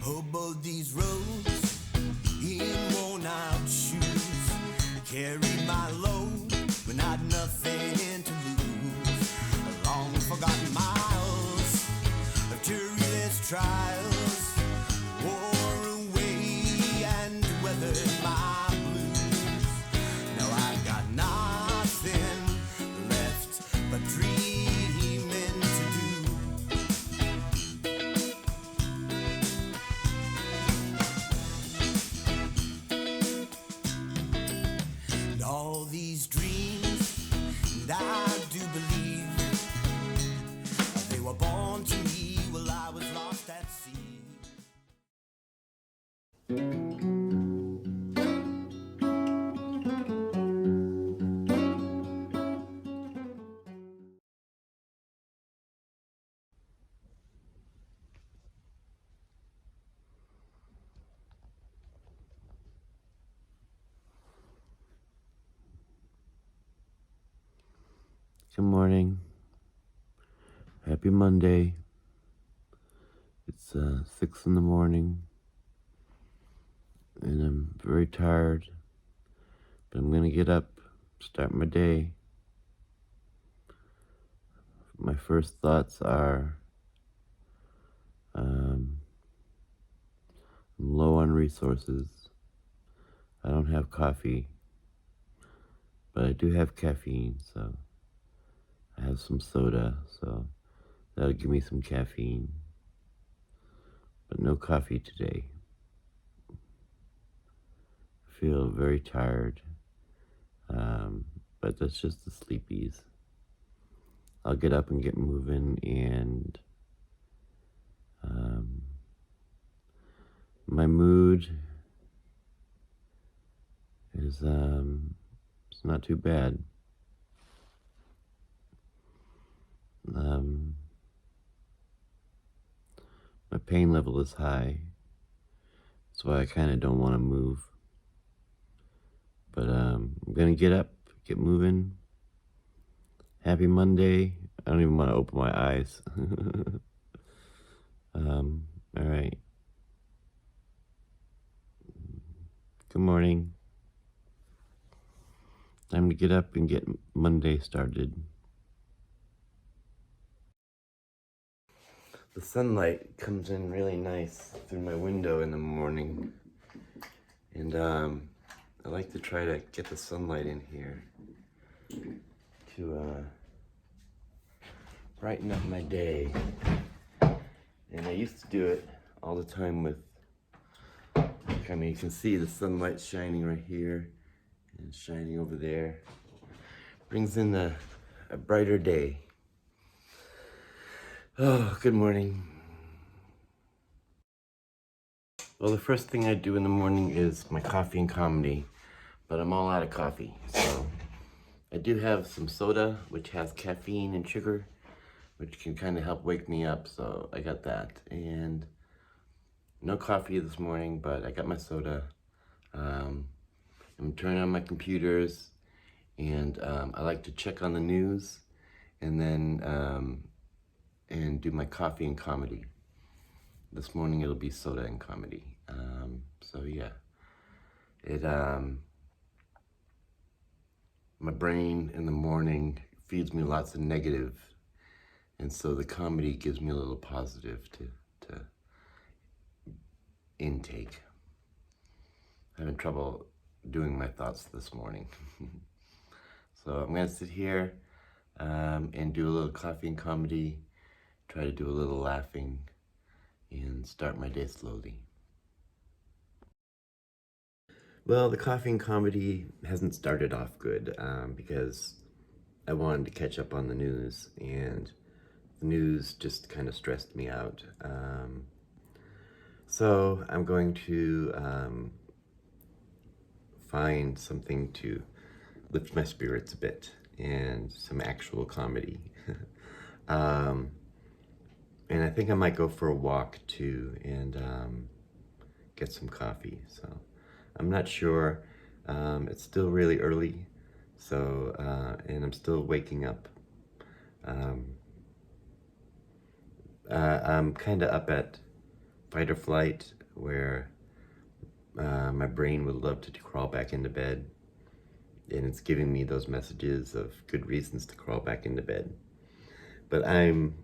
Hobo these roads in worn out shoes. Carry my load when I'd nothing to lose. Long forgotten miles of tourist trials wore away and weathered my blues. Now I've got nothing left but dreaming to do. And all these dreams, and I do believe they were born to me while I was lost at sea. Good morning. Happy Monday. It's 6 in the morning, and I'm very tired, but I'm gonna get up, start my day. My first thoughts are, I'm low on resources. I don't have coffee, but I do have caffeine, so I have some soda, so that'll give me some caffeine, but no coffee today. I feel very tired, but that's just the sleepies. I'll get up and get moving, and my mood is it's not too bad. My pain level is high, that's why I kind of don't want to move. But I'm gonna get up, get moving. Happy Monday. I don't even want to open my eyes. All right. Good morning. Time to get up and get Monday started. The sunlight comes in really nice through my window in the morning, and I like to try to get the sunlight in here to brighten up my day. And I used to do it all the time with, you can see the sunlight shining right here and shining over there. Brings in a brighter day. Oh, good morning. Well, the first thing I do in the morning is my coffee and comedy, but I'm all out of coffee. So I do have some soda, which has caffeine and sugar, which can kind of help wake me up. So I got that. And no coffee this morning, but I got my soda. I'm turning on my computers, and I like to check on the news, and then and do my coffee and comedy. This morning it'll be soda and comedy. So yeah, it my brain in the morning feeds me lots of negative, and so the comedy gives me a little positive to intake. I'm having trouble doing my thoughts this morning. So I'm gonna sit here and do a little coffee and comedy, try to do a little laughing, and start my day slowly. Well, the coffee and comedy hasn't started off good because I wanted to catch up on the news, and the news just kind of stressed me out. So I'm going to find something to lift my spirits a bit, and some actual comedy. And I think I might go for a walk too, and get some coffee. So I'm not sure. It's still really early, so and I'm still waking up. I'm kind of up at fight or flight, where my brain would love to crawl back into bed, and it's giving me those messages of good reasons to crawl back into bed. But I'm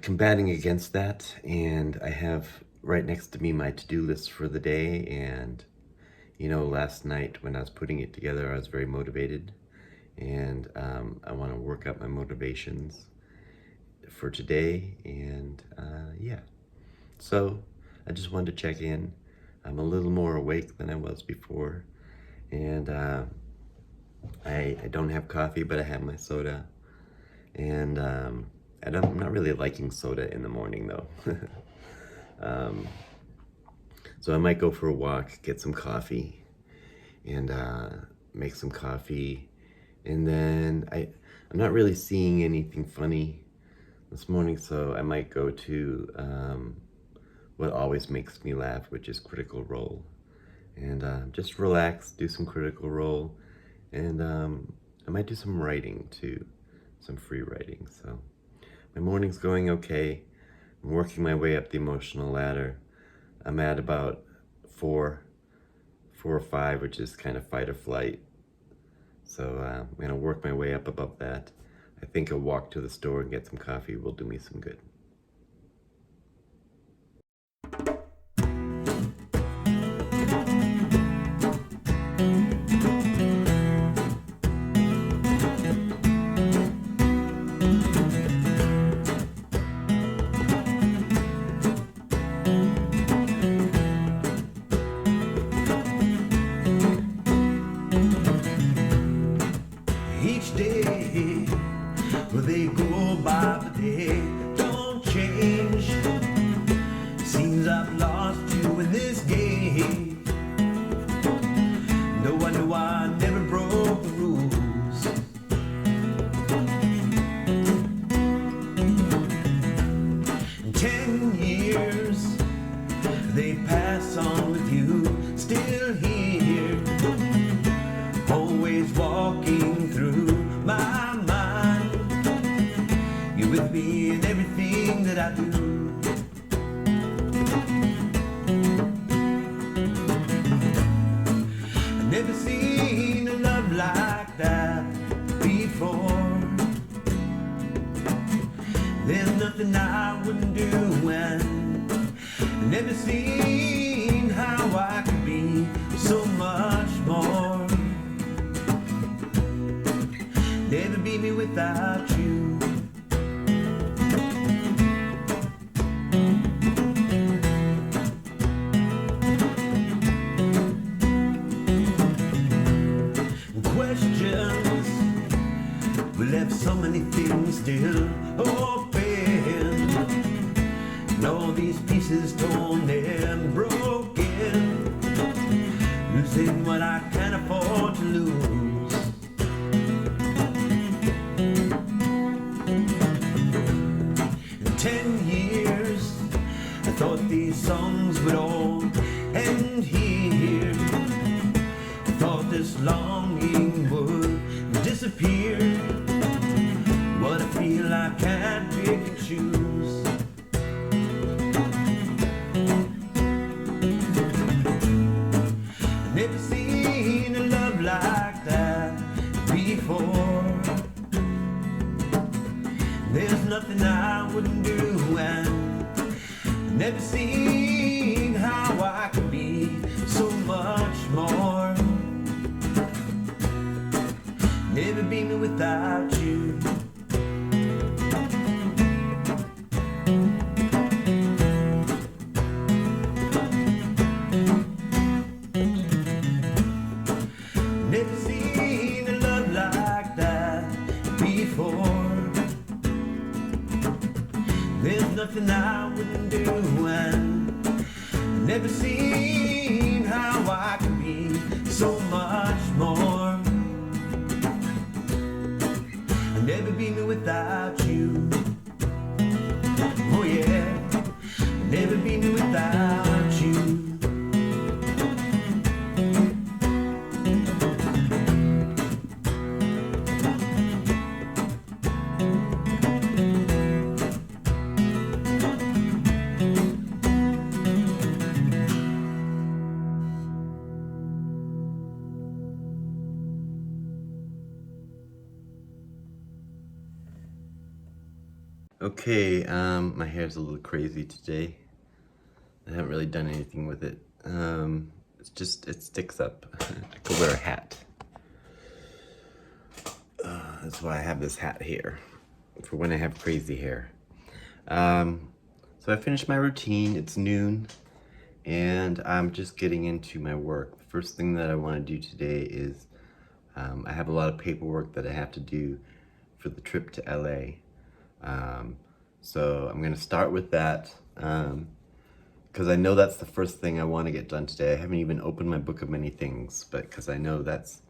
combating against that, and I have right next to me my to-do list for the day. And you know, last night when I was putting it together, I was very motivated, and I want to work up my motivations for today. And yeah, so I just wanted to check in. I'm a little more awake than I was before, and I don't have coffee, but I have my soda. And I'm not really liking soda in the morning though. So I might go for a walk, get some coffee, and make some coffee. And then I'm not really seeing anything funny this morning, so I might go to what always makes me laugh, which is Critical Role. And just relax, do some Critical Role, and I might do some writing too, some free writing. So my morning's going okay. I'm working my way up the emotional ladder. I'm at about 4 or 5, which is kind of fight or flight. So I'm gonna work my way up above that. I think a walk to the store and get some coffee will do me some good. Each day, well, they go by, but they don't change. Seems I've lost you in this game. Though I know I never broke the rules. 10 years, they pass on with you, still here. Always walking through my mind. You're with me in everything that I do. I've never seen a love like that before. There's nothing I wouldn't do, and I've never seen how I could be so much more. Never be me without you. Questions, we left so many things still open, and all these pieces torn and broken, losing what I can't afford to lose. 10 years, I thought these songs would all end here. I thought this longing would disappear. What I feel I can't pick and choose. I've never seen a love like that before. There's nothing I wouldn't do, and I've never seen how I could be so much more. Never be me without you. Never seen a love like that before. There's nothing I wouldn't do, and I've never seen how I could be so much more. I'll never be me without you. Oh yeah, I'll never be me without you. Okay, my hair's a little crazy today. I haven't really done anything with it. It sticks up. I could wear a hat. That's why I have this hat here, for when I have crazy hair. So I finished my routine, it's noon, and I'm just getting into my work. The first thing that I want to do today is, I have a lot of paperwork that I have to do for the trip to LA. So I'm gonna start with that, because I know that's the first thing I want to get done today. I haven't even opened my book of many things, but because I know that's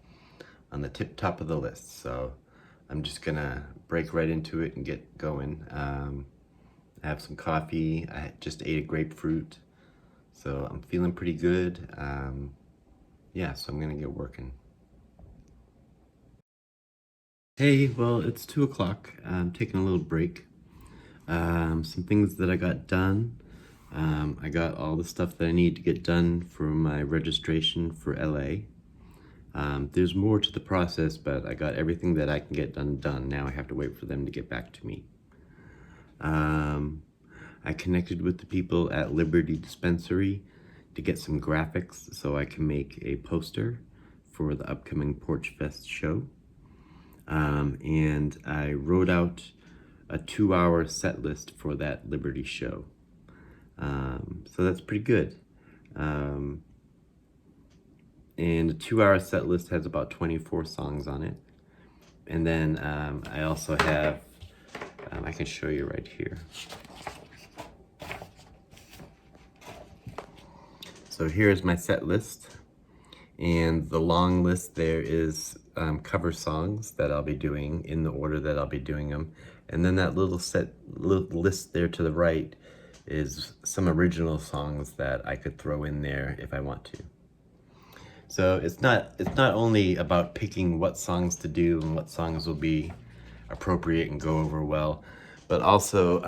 on the top of the list. So I'm just gonna break right into it and get going. I have some coffee. I just ate a grapefruit, so I'm feeling pretty good. Yeah, so I'm gonna get working. Hey, well, it's 2 o'clock. I'm taking a little break. Some things that I got done. I got all the stuff that I need to get done for my registration for LA. There's more to the process, but I got everything that I can get done. Now I have to wait for them to get back to me. I connected with the people at Liberty Dispensary to get some graphics so I can make a poster for the upcoming Porch Fest show. And I wrote out a 2-hour set list for that Liberty show. So that's pretty good. And a 2-hour set list has about 24 songs on it. And then I also have, I can show you right here. So here's my set list. And the long list there is cover songs that I'll be doing in the order that I'll be doing them. And then that little list there to the right is some original songs that I could throw in there if I want to. So it's not only about picking what songs to do and what songs will be appropriate and go over well, but also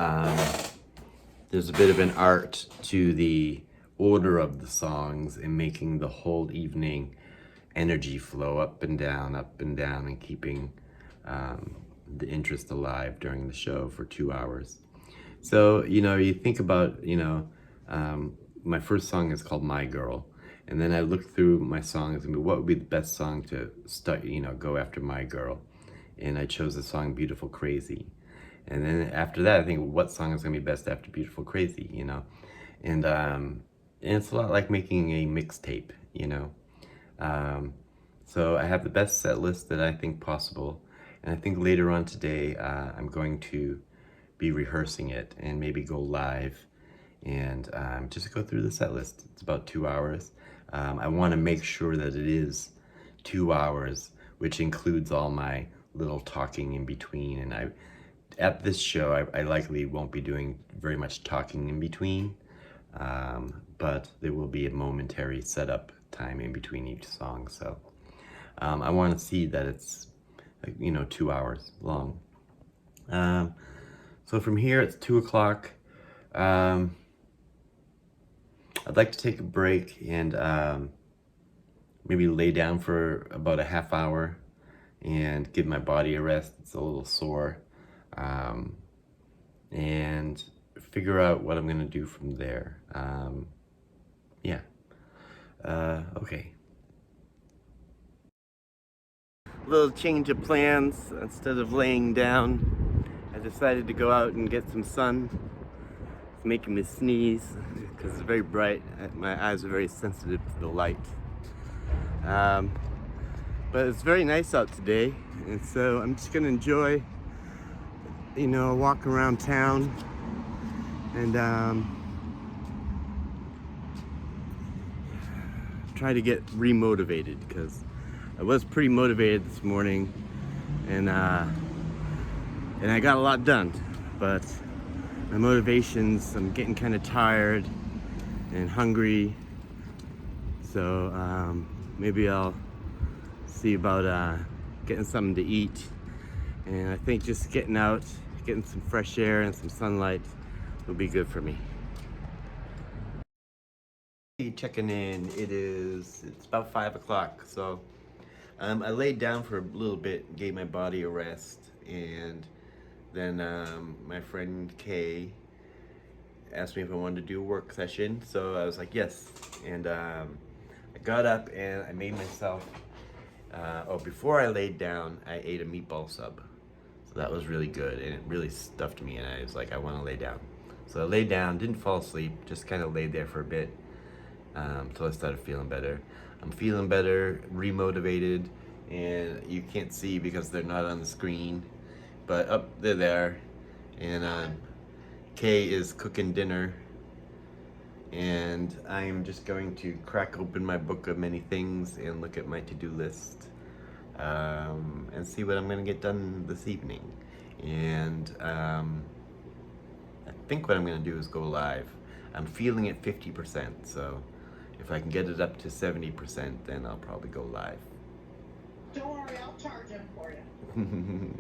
there's a bit of an art to the order of the songs and making the whole evening energy flow up and down, and keeping the interest alive during the show for 2 hours. So, you think about, my first song is called My Girl. And then I looked through my songs and what would be the best song to start, go after My Girl. And I chose the song Beautiful Crazy. And then after that, I think, what song is going to be best after Beautiful Crazy, And it's a lot like making a mixtape, So I have the best set list that I think possible. And I think later on today, I'm going to be rehearsing it and maybe go live and just go through the set list. It's about 2 hours. I want to make sure that it is 2 hours, which includes all my little talking in between. And at this show, I likely won't be doing very much talking in between, but there will be a momentary setup time in between each song. So I want to see that it's 2 hours long. So from here, it's 2 o'clock. I'd like to take a break and maybe lay down for about a half hour and give my body a rest. It's a little sore. And figure out what I'm going to do from there. Yeah. Okay. Little change of plans. Instead of laying down, I decided to go out and get some sun. It's making me sneeze because it's very bright. My eyes are very sensitive to the light. But it's very nice out today, and so I'm just gonna enjoy, a walk around town and try to get remotivated, because I was pretty motivated this morning, and I got a lot done, but my motivations, I'm getting kind of tired and hungry, so maybe I'll see about getting something to eat. And I think just getting out, getting some fresh air and some sunlight will be good for me. Checking in. It's about 5 o'clock, so I laid down for a little bit, gave my body a rest, and then my friend Kay asked me if I wanted to do a work session, so I was like, yes. And I got up and I made myself, before I laid down, I ate a meatball sub. So that was really good, and it really stuffed me, and I was like, I want to lay down. So I laid down, didn't fall asleep, just kind of laid there for a bit until I started feeling better. I'm feeling better, remotivated, and you can't see because they're not on the screen, but up they're there, and Kay is cooking dinner, and I'm just going to crack open my book of many things and look at my to-do list, and see what I'm gonna get done this evening. And I think what I'm gonna do is go live. I'm feeling it 50%, so if I can get it up to 70%, then I'll probably go live. Don't worry, I'll charge him for you.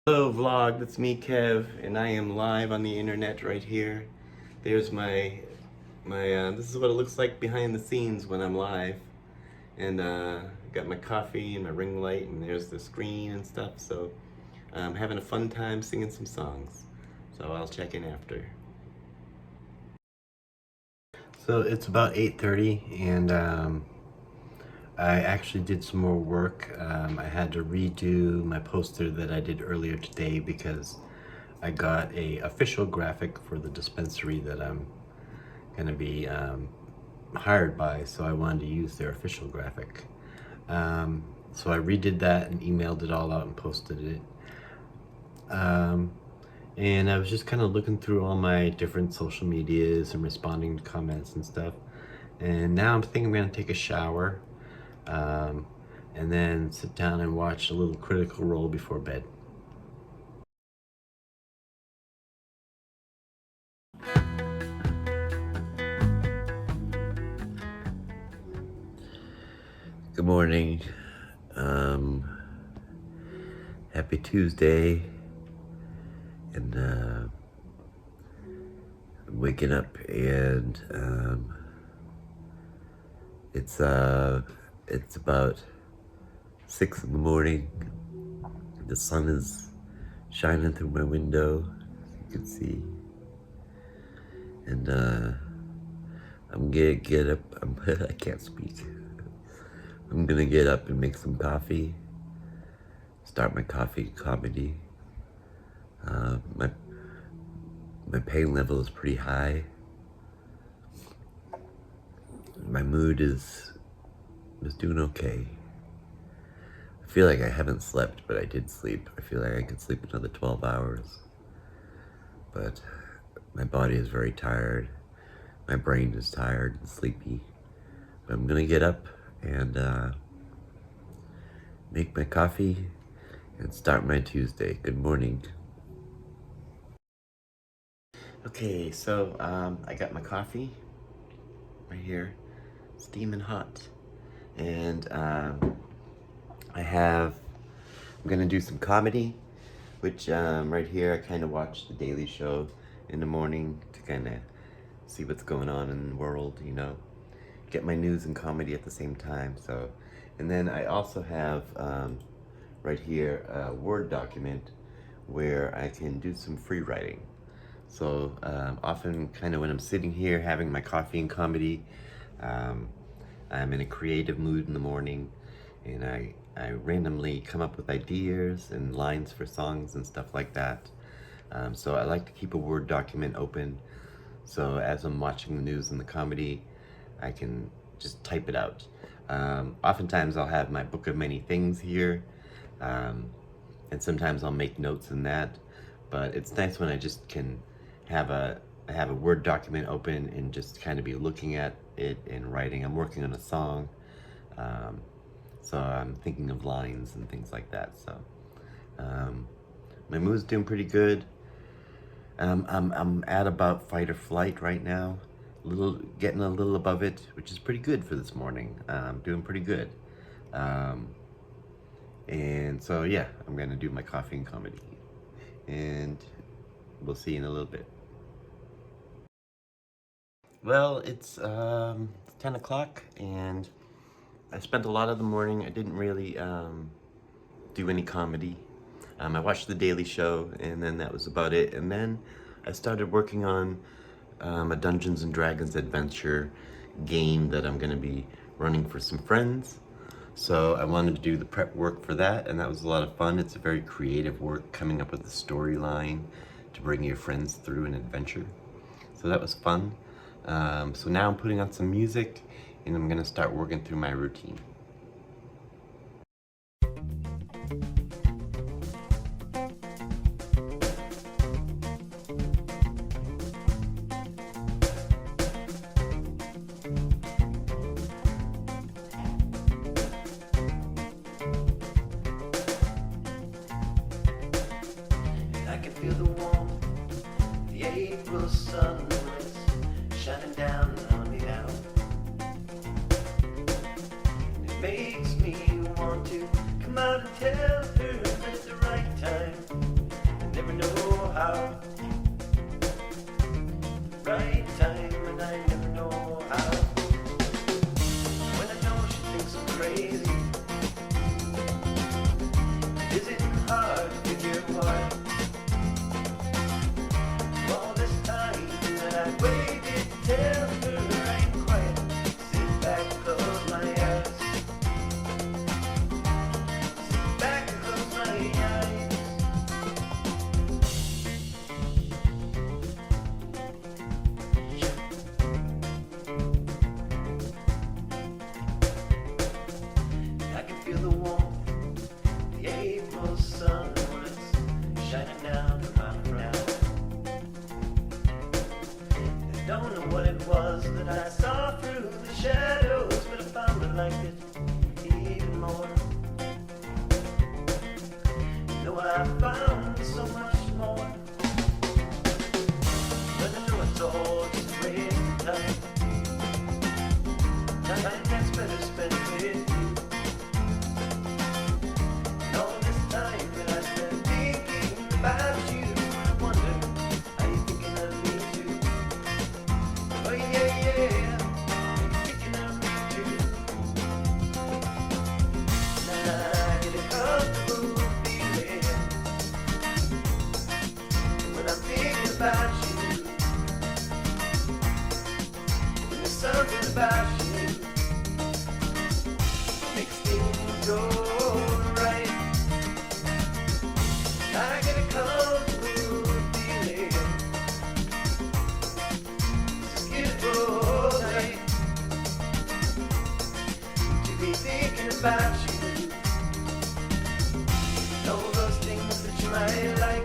Hello vlog, that's me Kev, and I am live on the internet right here. There's my this is what it looks like behind the scenes when I'm live. And got my coffee and my ring light, and there's the screen and stuff, so I'm having a fun time singing some songs. So I'll check in after. So it's about 8:30, and I actually did some more work. I had to redo my poster that I did earlier today because I got a official graphic for the dispensary that I'm gonna be hired by, so I wanted to use their official graphic. So I redid that and emailed it all out and posted it. And I was just kind of looking through all my different social medias and responding to comments and stuff. And now I'm thinking I'm gonna take a shower, and then sit down and watch a little Critical Role before bed. Good morning. Happy Tuesday. And I'm waking up, and it's about 6 in the morning. The sun is shining through my window, as you can see. And I'm gonna get up. I can't speak. I'm gonna get up and make some coffee. Start my coffee comedy. My pain level is pretty high. My mood is doing okay. I feel like I haven't slept, but I did sleep. I feel like I could sleep another 12 hours. But my body is very tired. My brain is tired and sleepy. But I'm gonna get up and make my coffee and start my Tuesday. Good morning. Okay, so I got my coffee right here, steaming hot, and I'm gonna do some comedy, which right here I kind of watch The Daily Show in the morning to kind of see what's going on in the world, you know, get my news and comedy at the same time. So, and then I also have right here a Word document where I can do some free writing. So often kind of when I'm sitting here having my coffee and comedy, I'm in a creative mood in the morning, and I randomly come up with ideas and lines for songs and stuff like that. So I like to keep a Word document open, so as I'm watching the news and the comedy, I can just type it out. Oftentimes I'll have my book of many things here, and sometimes I'll make notes in that, but it's nice when I just can have a Word document open and just kind of be looking at it and writing. I'm working on a song, so I'm thinking of lines and things like that. So my mood's doing pretty good. I'm at about fight or flight right now, getting a little above it, which is pretty good for this morning. Doing pretty good. And so yeah, I'm gonna do my coffee and comedy, and we'll see you in a little bit. Well, it's 10 o'clock, and I spent a lot of the morning. I didn't really do any comedy. I watched The Daily Show, and then that was about it. And then I started working on a Dungeons and Dragons adventure game that I'm going to be running for some friends. So I wanted to do the prep work for that, and that was a lot of fun. It's a very creative work, coming up with a storyline to bring your friends through an adventure. So that was fun. So now I'm putting on some music, and I'm going to start working through my routine. I can feel the warmth, the April sunlight shining down on me now. It makes me want to come out and tell her that it's the right time. I never know how. The right time, and I never know how. When I know she thinks I'm crazy, is it hard to figure why? All this time that I waited to tell her I'm quiet, sit back, close my eyes. Sit back, close my eyes. I can feel the warmth, the April sunlight shining down on my brow. Don't know what it was that I saw through the shadows, but I found it like it even more. No, I found so much more. But I know it's all just a waste of time. Time that's better spent with you. And all this time that I spent thinking about you, I wonder, are you thinking of me too? Oh yeah, yeah, thinking of me too. Now I get a comfortable feeling when I'm thinking about you. And there's something about you makes things go right. I get a comfortable feeling. Beautiful night to be thinking about you. All those things that you might like.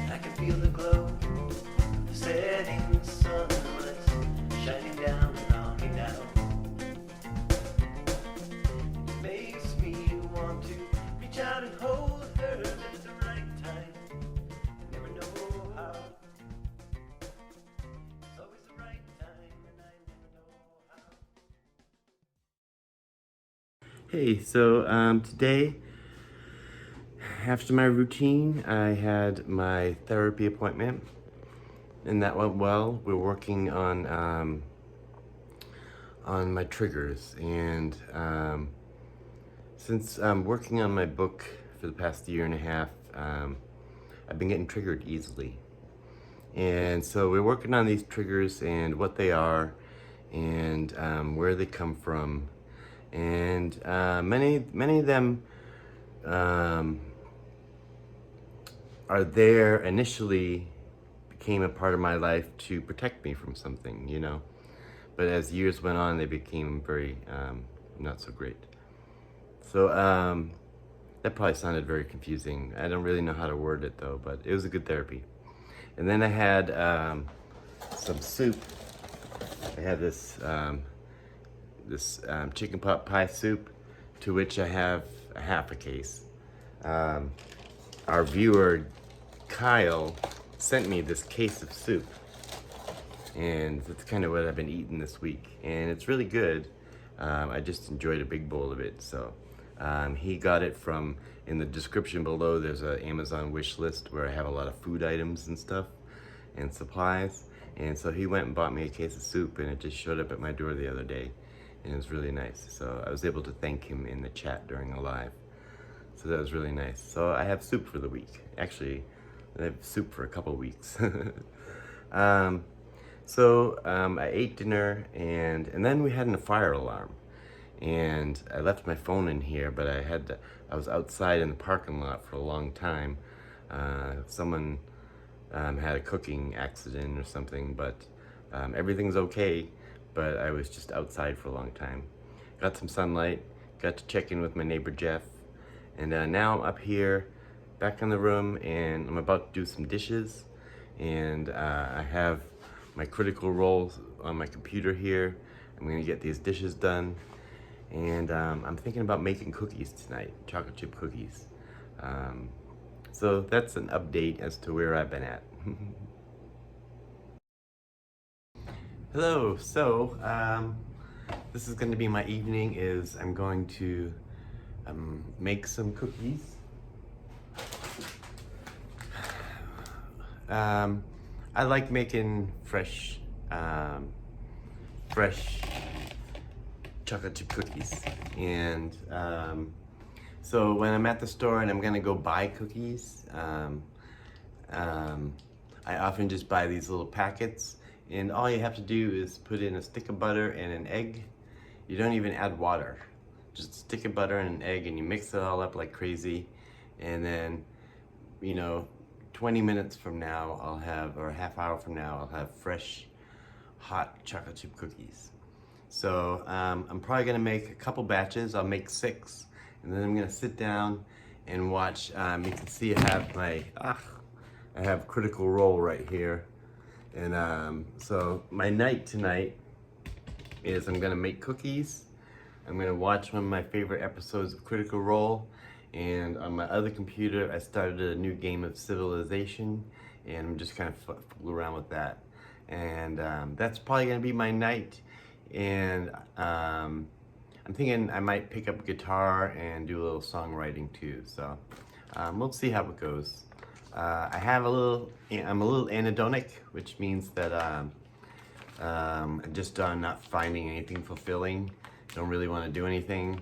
I can feel the glow of the setting sunlight shining down on me now. It makes me want to reach out and hold her at the right time. I never know how. It's always the right time, and I never know how. Hey, so today, after my routine, I had my therapy appointment, and that went well. We're working on my triggers, and since I'm working on my book for the past year and a half, I've been getting triggered easily. And so we're working on these triggers and what they are, and where they come from, and many of them are there initially, became a part of my life to protect me from something, you know. But as years went on, they became very not so great. So that probably sounded very confusing. I don't really know how to word it though, but it was a good therapy. And then I had some soup I have this chicken pot pie soup, to which I have a half a case. Our viewer Kyle sent me this case of soup, and that's kind of what I've been eating this week, and it's really good. I just enjoyed a big bowl of it. So he got it from, in the description below, there's an Amazon wish list where I have a lot of food items and stuff and supplies. And so he went and bought me a case of soup, and it just showed up at my door the other day, and it was really nice. So I was able to thank him in the chat during a live. So that was really nice. So I have soup for the week. Actually, I have soup for a couple weeks. I ate dinner, and then we had a fire alarm. And I left my phone in here, but I was outside in the parking lot for a long time. Someone had a cooking accident or something, but everything's okay. But I was just outside for a long time. Got some sunlight, got to check in with my neighbor Jeff, and now I'm up here, back in the room, and I'm about to do some dishes. And I have my Critical Role on my computer here. I'm gonna get these dishes done. And I'm thinking about making cookies tonight, chocolate chip cookies. So that's an update as to where I've been at. Hello, so this is going to be my evening. I'm going to make some cookies. I like making fresh chocolate chip cookies, and so when I'm at the store and I'm gonna go buy cookies, I often just buy these little packets, and all you have to do is put in a stick of butter and an egg. You don't even add water, just a stick of butter and an egg, and you mix it all up like crazy, and then 20 minutes from now or a half hour from now I'll have fresh hot chocolate chip cookies. So I'm probably gonna make a couple batches. I'll make 6, and then I'm gonna sit down and watch. You can see I have Critical Role right here, and so my night tonight is I'm gonna make cookies. I'm gonna watch one of my favorite episodes of Critical Role, and on my other computer I started a new game of Civilization, and I'm just kind of fool around with that, and that's probably gonna be my night. And I'm thinking I might pick up guitar and do a little songwriting too. So we'll see how it goes. I'm a little anhedonic, which means that I'm just not finding anything fulfilling. Don't really want to do anything.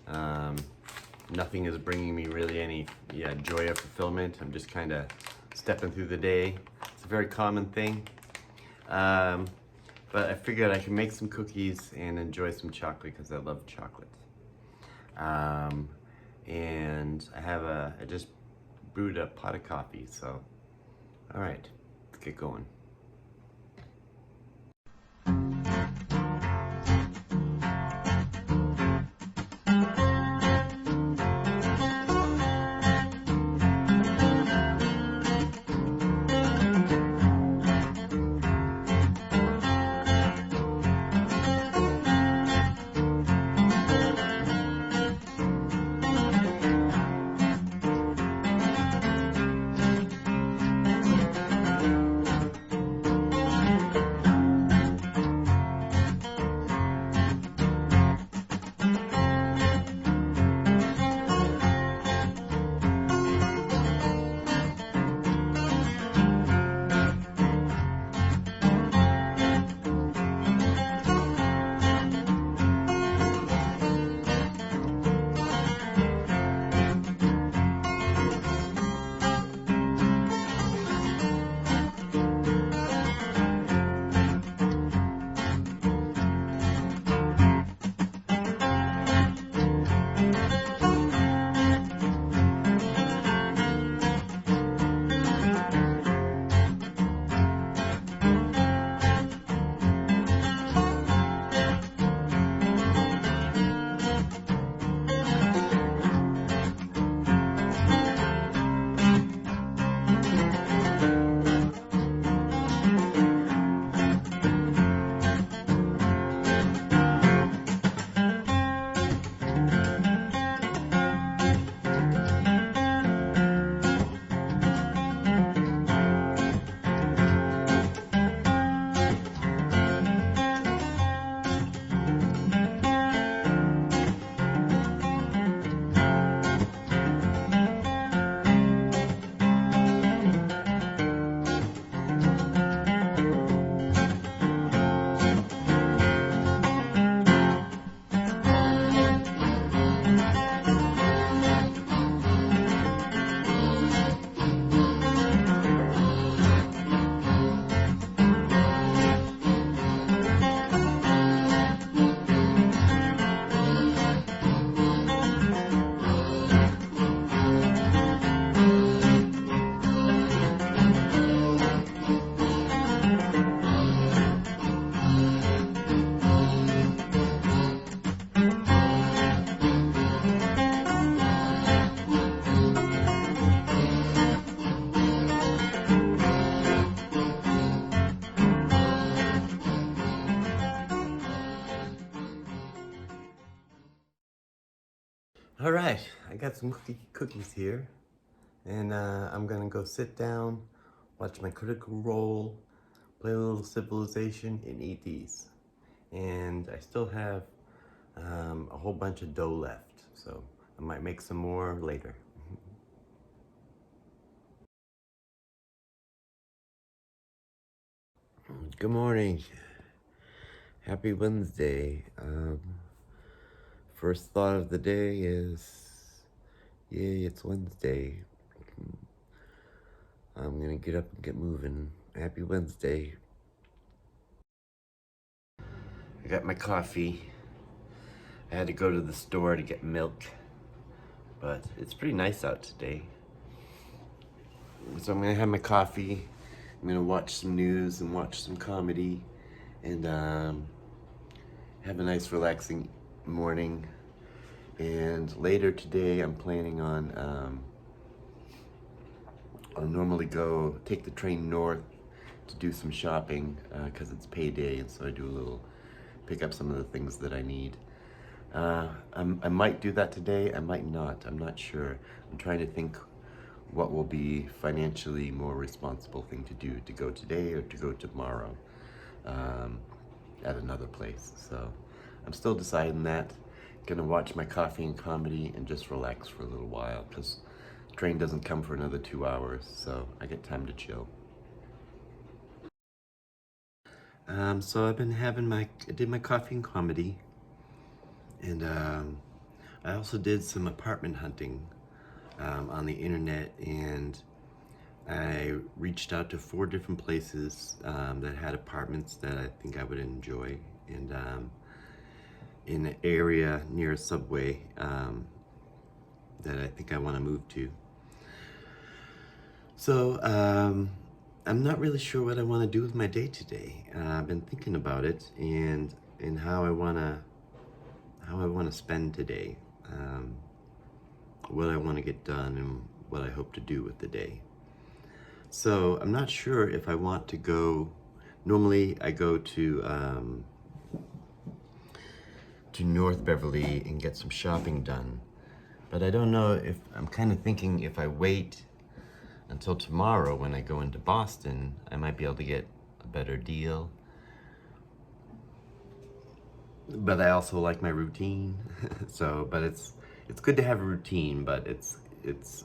Nothing is bringing me really any joy or fulfillment. I'm just kind of stepping through the day. It's a very common thing. But I figured I can make some cookies and enjoy some chocolate because I love chocolate. And I just brewed a pot of coffee, so all right, let's get going. All right, I got some cookies here, and I'm gonna go sit down, watch my Critical Role, play a little Civilization, and eat these. And I still have a whole bunch of dough left, so I might make some more later. Good morning. Happy Wednesday. First thought of the day is, yay, it's Wednesday. I'm gonna get up and get moving. Happy Wednesday. I got my coffee. I had to go to the store to get milk, but it's pretty nice out today. So I'm gonna have my coffee. I'm gonna watch some news and watch some comedy, and have a nice relaxing morning. And later today, I'm planning on I'll normally go take the train north to do some shopping because it's payday, and so I do a little pick up some of the things that I need. I might do that today. I might not. I'm not sure. I'm trying to think what will be financially more responsible thing to do, to go today or to go tomorrow at another place. So I'm still deciding that. Gonna watch my coffee and comedy and just relax for a little while because the train doesn't come for another 2 hours, so I get time to chill. So I've been having I did my coffee and comedy, and I also did some apartment hunting on the internet, and I reached out to 4 different places that had apartments that I think I would enjoy, and in an area near a subway that I think I want to move to. So I'm not really sure what I want to do with my day today. I've been thinking about it and how I want to spend today, what I want to get done, and what I hope to do with the day. So I'm not sure if I want to go. Normally I go to North Beverly and get some shopping done, but I don't know if I'm kind of thinking if I wait until tomorrow when I go into Boston, I might be able to get a better deal. But I also like my routine. So, but it's good to have a routine, but it's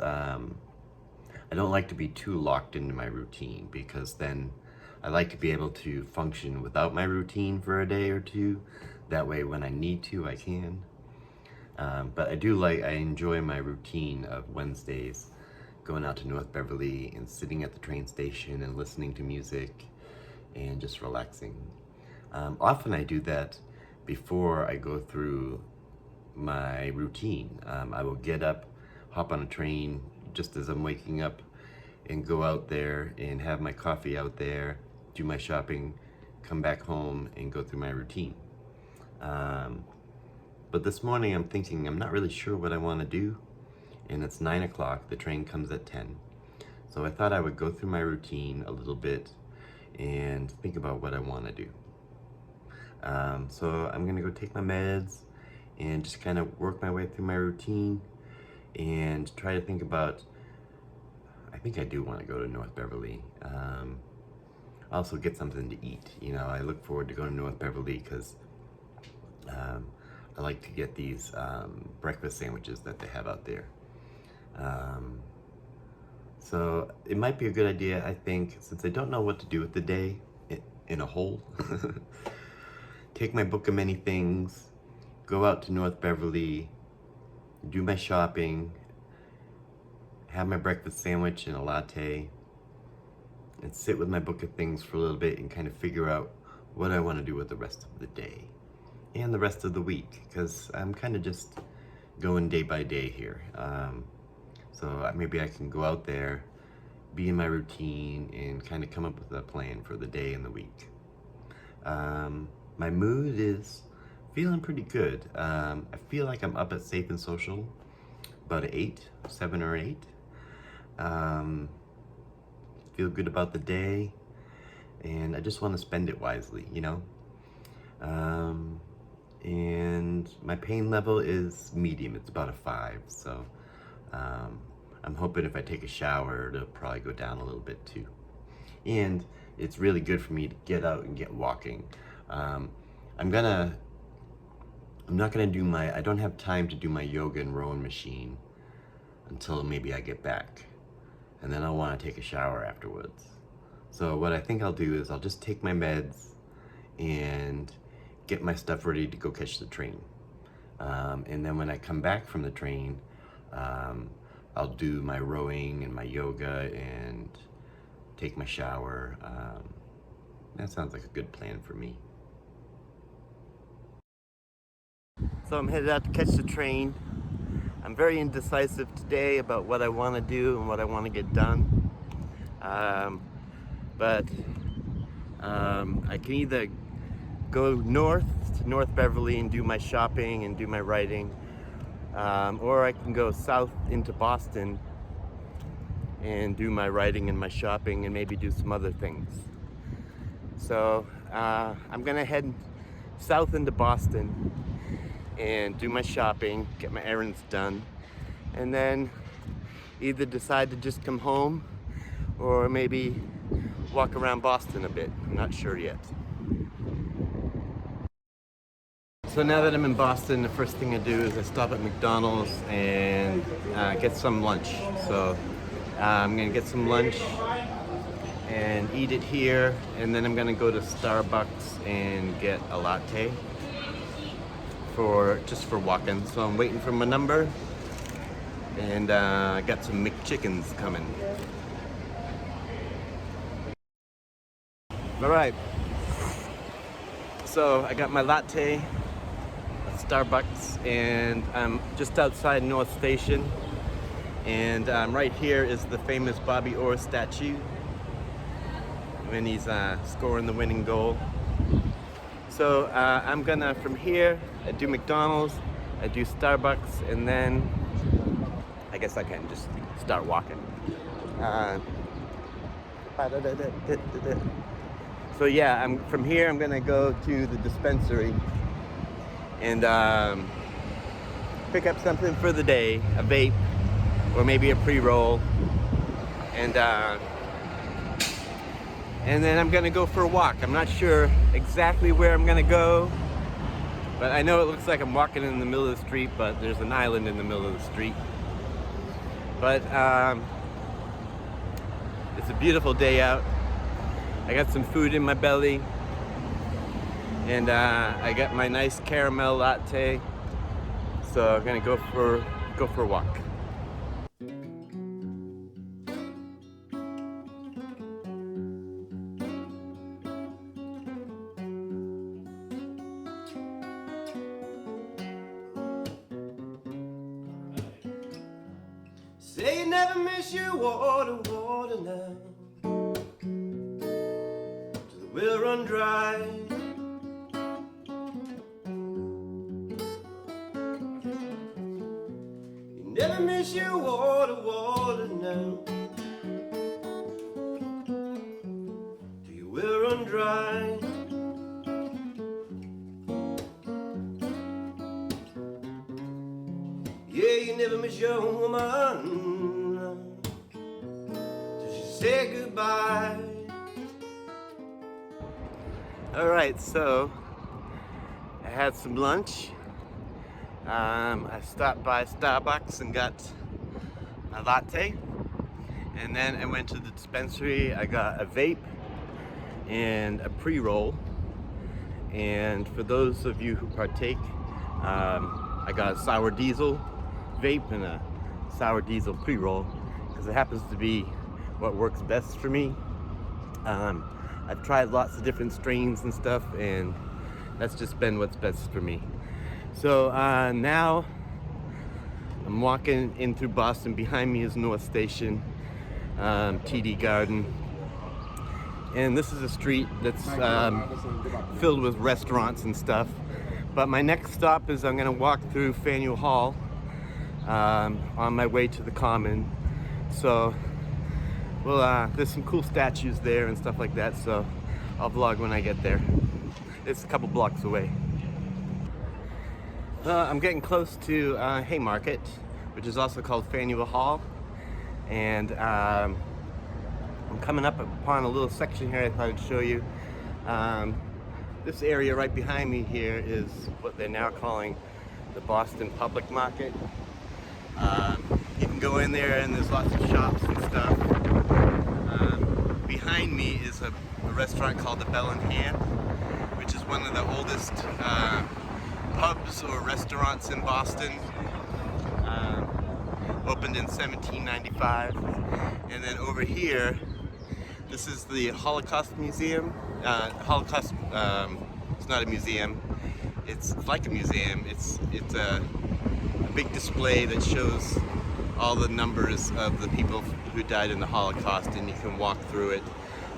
I don't like to be too locked into my routine, because then I like to be able to function without my routine for a day or two. That way when I need to, I can. But I enjoy my routine of Wednesdays, going out to North Beverly and sitting at the train station and listening to music and just relaxing. Often I do that before I go through my routine. I will get up, hop on a train just as I'm waking up, and go out there and have my coffee out there, do my shopping, come back home and go through my routine. But this morning I'm thinking I'm not really sure what I want to do, and it's 9 o'clock, the train comes at 10. So I thought I would go through my routine a little bit and think about what I want to do. So I'm gonna go take my meds and just kind of work my way through my routine and try to think about, I think I do want to go to North Beverly. Also get something to eat. You know, I look forward to going to North Beverly because I like to get these breakfast sandwiches that they have out there. So it might be a good idea, I think, since I don't know what to do with the day in a whole, take my book of many things, go out to North Beverly, do my shopping, have my breakfast sandwich and a latte, and sit with my book of things for a little bit and kind of figure out what I want to do with the rest of the day and the rest of the week, because I'm kind of just going day by day here. So maybe I can go out there, be in my routine, and kind of come up with a plan for the day and the week. My mood is feeling pretty good. I feel like I'm up at Safe and Social, about an 7 or 8. Feel good about the day, and I just want to spend it wisely, you know? and my pain level is medium. It's about a 5, so I'm hoping if I take a shower, it'll probably go down a little bit too. And it's really good for me to get out and get walking. I don't have time to do my yoga and rowing machine until maybe I get back. And then I'll want to take a shower afterwards. So what I think I'll do is I'll just take my meds and get my stuff ready to go catch the train. And then when I come back from the train, I'll do my rowing and my yoga and take my shower. That sounds like a good plan for me. So I'm headed out to catch the train. I'm very indecisive today about what I want to do and what I want to get done. But I can either go north to North Beverly and do my shopping and do my writing, or I can go south into Boston and do my writing and my shopping and maybe do some other things. So I'm gonna head south into Boston and do my shopping, get my errands done, and then either decide to just come home or maybe walk around Boston a bit. I'm not sure yet. So now that I'm in Boston, the first thing I do is I stop at McDonald's and get some lunch. So I'm gonna get some lunch and eat it here, and then I'm gonna go to Starbucks and get a latte just for walking. So I'm waiting for my number, and I got some McChickens coming. All right. So I got my latte at Starbucks, and I'm just outside North Station, and right here is the famous Bobby Orr statue when he's scoring the winning goal. So I'm gonna, from here, I do McDonald's, I do Starbucks, and then I guess I can just start walking. So yeah, from here I'm gonna go to the dispensary and pick up something for the day, a vape or maybe a pre-roll, and then I'm gonna go for a walk. I'm not sure exactly where I'm gonna go, but I know it looks like I'm walking in the middle of the street, but there's an island in the middle of the street. But it's a beautiful day out. I got some food in my belly, and I got my nice caramel latte. So I'm gonna go for a walk. Say you never miss your water now, till the well run dry. You never miss your water now, till your well run dry. Yeah, you never miss your woman till she said goodbye. All right, so I had some lunch. I stopped by Starbucks and got a latte, and then I went to the dispensary. I got a vape and a pre-roll, and for those of you who partake, I got a sour diesel vape and a sour diesel pre-roll because it happens to be what works best for me. I've tried lots of different strains and stuff, and that's just been what's best for me. So now I'm walking in through Boston. Behind me is North Station, TD Garden, and this is a street that's filled with restaurants and stuff. But my next stop is I'm gonna walk through Faneuil Hall on my way to the Common. So, well, there's some cool statues there and stuff like that, so I'll vlog when I get there. It's a couple blocks away. I'm getting close to Haymarket, which is also called Faneuil Hall, and I'm coming up upon a little section here I thought I'd show you. This area right behind me here is what they're now calling the Boston Public Market. You can go in there and there's lots of shops and stuff. Behind me is a restaurant called the Bell and Hand, which is one of the oldest pubs or restaurants in Boston. Opened in 1795. And then over here, this is the Holocaust Museum. Holocaust, it's not a museum. It's like a museum. It's a big display that shows all the numbers of the people who died in the Holocaust, and you can walk through it.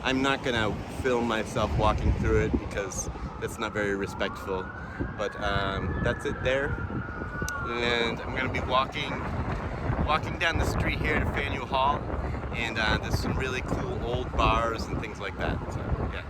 I'm not gonna film myself walking through it because that's not very respectful, but that's it there. And I'm gonna be walking down the street here to Faneuil Hall, and there's some really cool old bars and things like that, so yeah.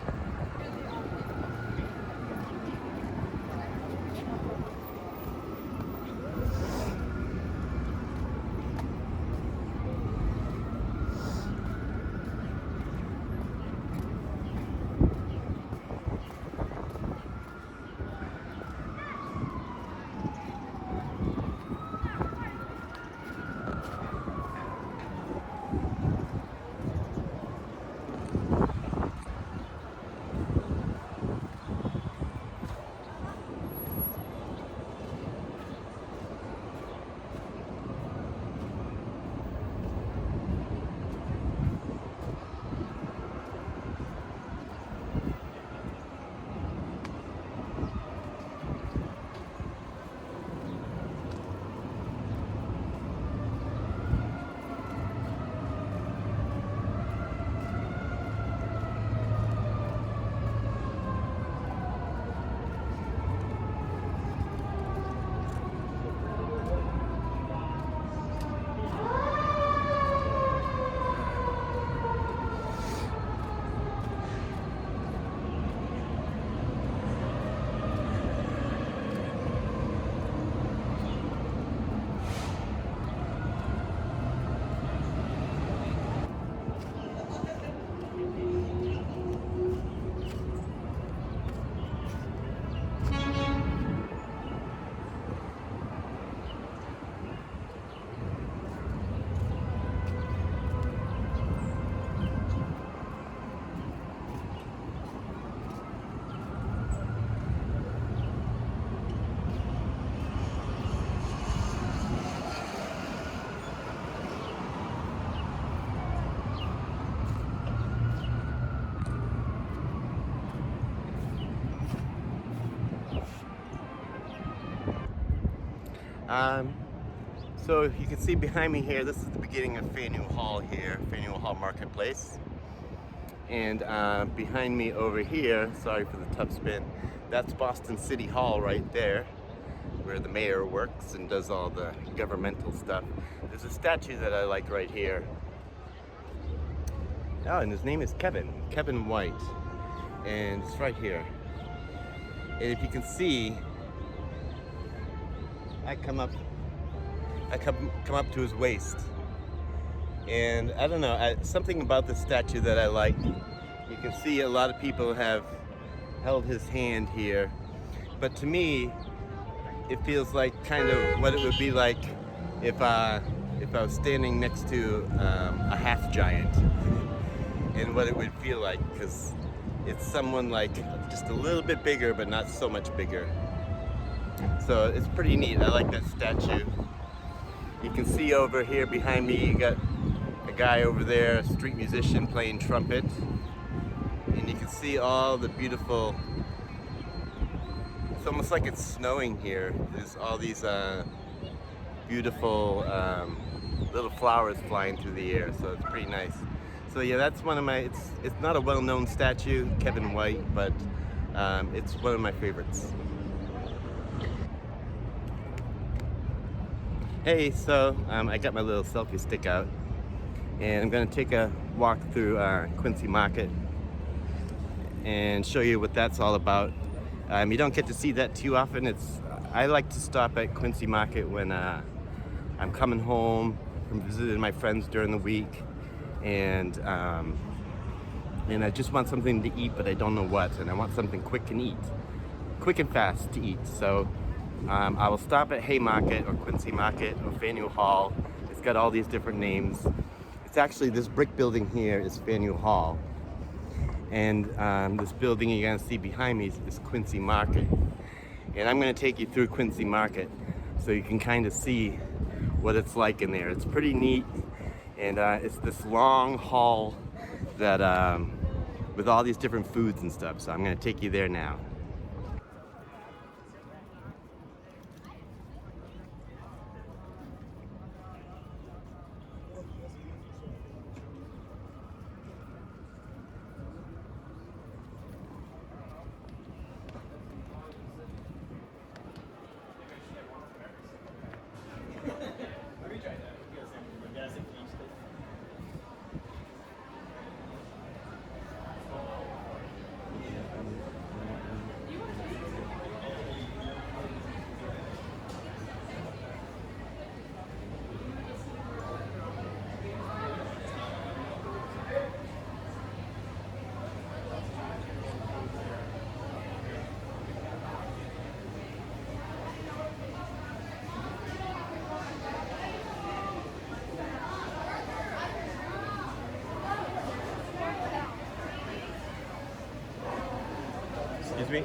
So you can see behind me here, this is the beginning of Faneuil Hall here, Faneuil Hall Marketplace. And behind me over here, sorry for the tough spin, that's Boston City Hall right there, where the mayor works and does all the governmental stuff. There's a statue that I like right here. Oh, and his name is Kevin White. And it's right here. And if you can see, I come up to his waist, and I don't know, something about the statue that I like. You can see a lot of people have held his hand here, but to me, it feels like kind of what it would be like if I was standing next to a half giant, and what it would feel like, because it's someone like just a little bit bigger, but not so much bigger. So it's pretty neat. I like that statue. You can see over here behind me, you got a guy over there, a street musician playing trumpet. And you can see all the beautiful, it's almost like it's snowing here. There's all these beautiful little flowers flying through the air, so it's pretty nice. So yeah, that's one of my, it's not a well-known statue, Kevin White, but it's one of my favorites. Hey, so I got my little selfie stick out, and I'm gonna take a walk through Quincy Market and show you what that's all about. You don't get to see that too often. It's I like to stop at Quincy Market when I'm coming home from visiting my friends during the week, and I just want something to eat, but I don't know what, and I want something quick and fast to eat. So I will stop at Haymarket or Quincy Market or Faneuil Hall. It's got all these different names. It's actually, this brick building here is Faneuil Hall, and this building you're gonna see behind me is Quincy Market. And I'm gonna take you through Quincy Market so you can kind of see what it's like in there. It's pretty neat, and it's this long hall that with all these different foods and stuff. So I'm gonna take you there now. Excuse me?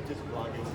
Just vlogging.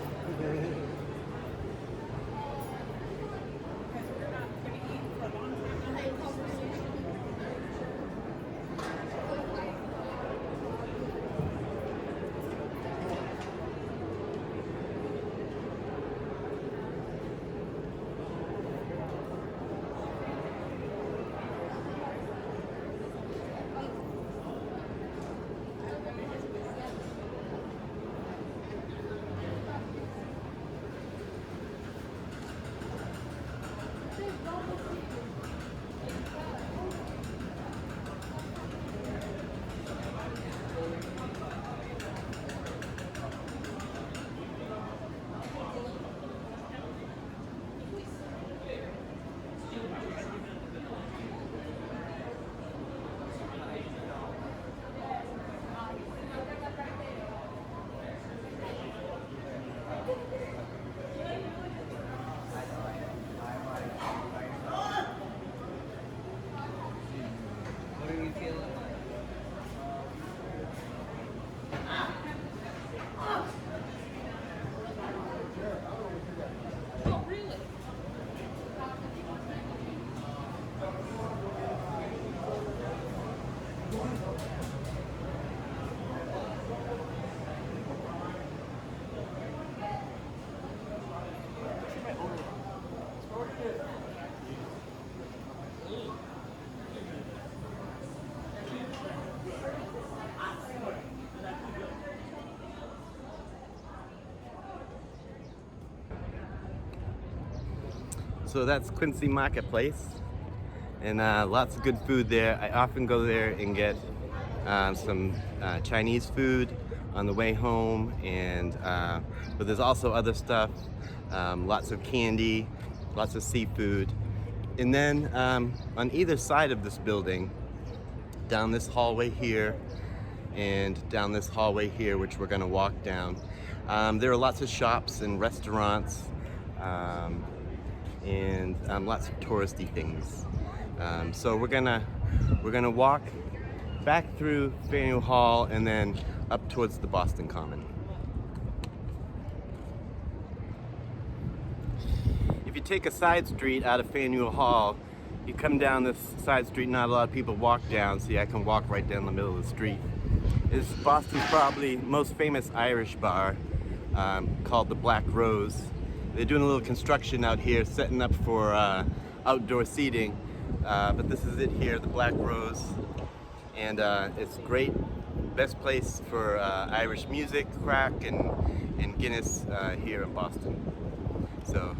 So that's Quincy Marketplace, and lots of good food there. I often go there and get some Chinese food on the way home, and but there's also other stuff, lots of candy, lots of seafood. And then on either side of this building, down this hallway here and down this hallway here, which we're going to walk down, there are lots of shops and restaurants, and lots of touristy things. So we're gonna walk back through Faneuil Hall and then up towards the Boston Common. If you take a side street out of Faneuil Hall, you come down this side street not a lot of people walk down. See, I can walk right down the middle of the street. It's Boston's probably most famous Irish bar, called the Black Rose. They're doing a little construction out here, setting up for outdoor seating, but this is it here, the Black Rose, and it's great. Best place for Irish music, crack, and Guinness here in Boston. So,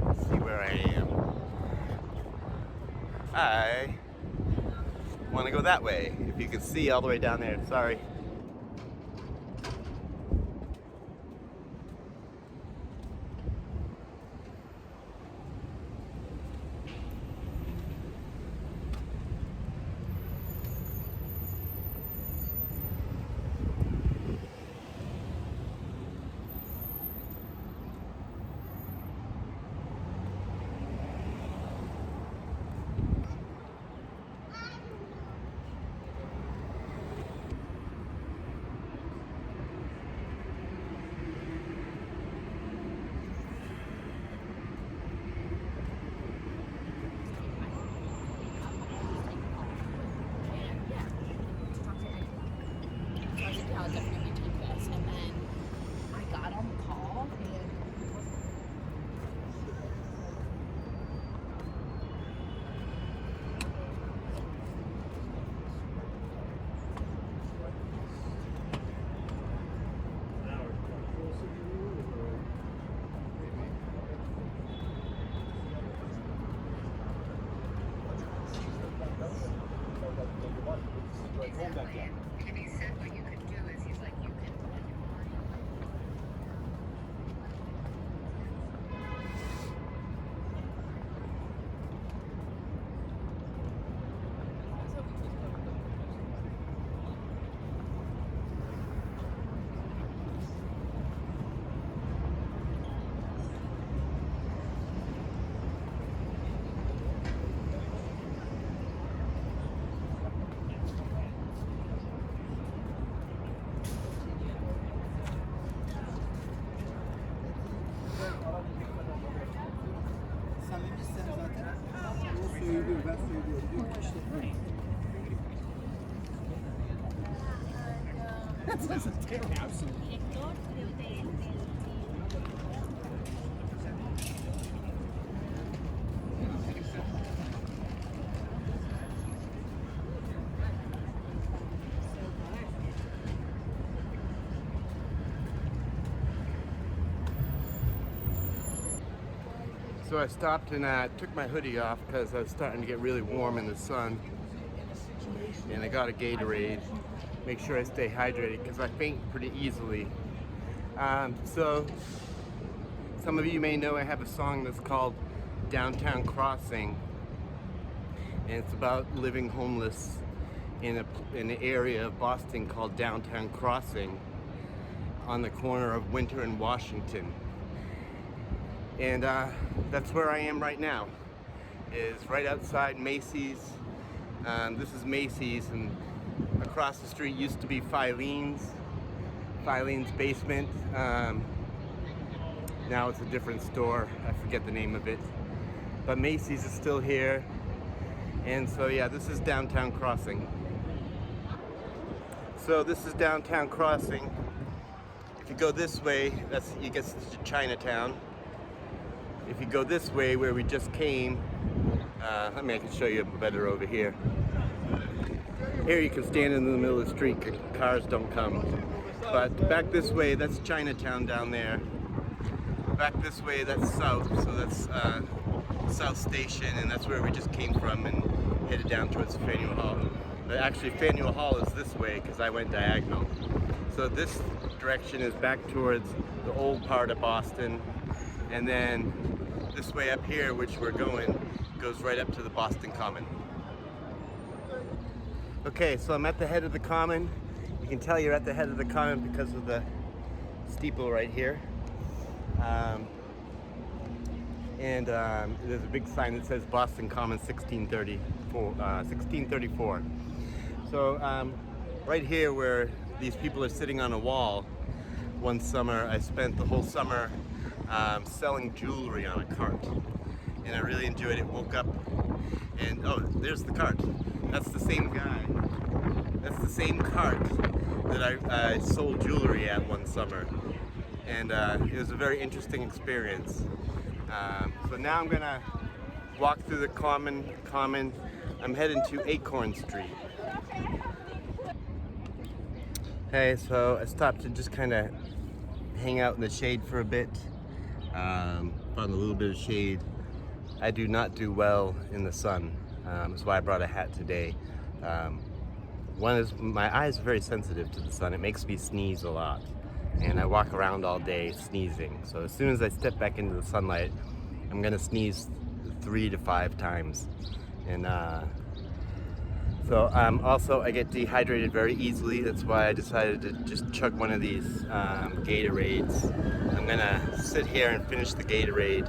let's see where I am. I want to go that way. If you can see all the way down there, sorry. I'll definitely take this. And then I got on the call and And he said what you could do is he's like, you can. So I stopped and took my hoodie off because I was starting to get really warm in the sun. And I got a Gatorade. Make sure I stay hydrated because I faint pretty easily. So some of you may know I have a song that's called Downtown Crossing. And it's about living homeless in an area of Boston called Downtown Crossing on the corner of Winter and Washington. And that's where I am right now, is right outside Macy's. This is Macy's, and across the street used to be Filene's basement. Now it's a different store, I forget the name of it. But Macy's is still here. And so yeah, this is Downtown Crossing. So this is Downtown Crossing. If you go this way, you get to Chinatown. If you go this way where we just came, I can show you better over here. Here you can stand in the middle of the street, cars don't come. But back this way, that's Chinatown down there. Back this way, that's South, so that's South Station, and that's where we just came from and headed down towards Faneuil Hall. But actually Faneuil Hall is this way because I went diagonal. So this direction is back towards the old part of Boston, and then this way up here, which we're going, goes right up to the Boston Common. Okay, so I'm at the head of the Common. You can tell you're at the head of the Common because of the steeple right here. There's a big sign that says Boston Common 1634. So right here where these people are sitting on a wall, one summer I spent the whole summer selling jewelry on a cart. And I really enjoyed it. Woke up and, oh, there's the cart. That's the same guy. That's the same cart that I sold jewelry at one summer. And it was a very interesting experience. So now I'm gonna walk through the common. I'm heading to Acorn Street. Hey, so I stopped to just kind of hang out in the shade for a bit. Found a little bit of shade. I do not do well in the sun. That's why I brought a hat today. One is my eyes are very sensitive to the sun. It makes me sneeze a lot. And I walk around all day sneezing. So as soon as I step back into the sunlight, I'm gonna sneeze 3 to 5 times. And also I get dehydrated very easily. That's why I decided to just chug one of these Gatorades. I'm gonna sit here and finish the Gatorade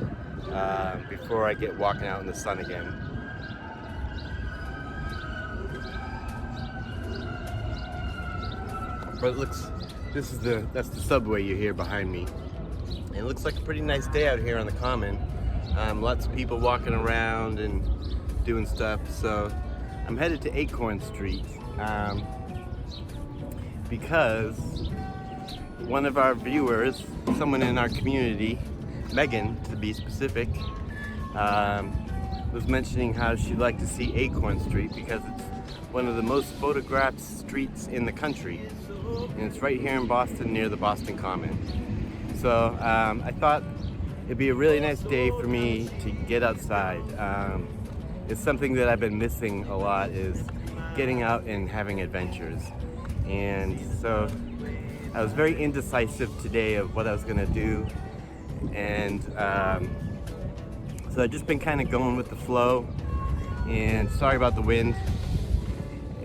before I get walking out in the sun again. But it looks, that's the subway you hear behind me. And it looks like a pretty nice day out here on the Common. Lots of people walking around and doing stuff. So I'm headed to Acorn Street because one of our viewers, someone in our community, Megan to be specific, was mentioning how she'd like to see Acorn Street because it's one of the most photographed streets in the country. And it's right here in Boston near the Boston Common. So I thought it'd be a really nice day for me to get outside. It's something that I've been missing a lot, is getting out and having adventures. And so I was very indecisive today of what I was gonna do. And so I've just been kind of going with the flow, and sorry about the wind.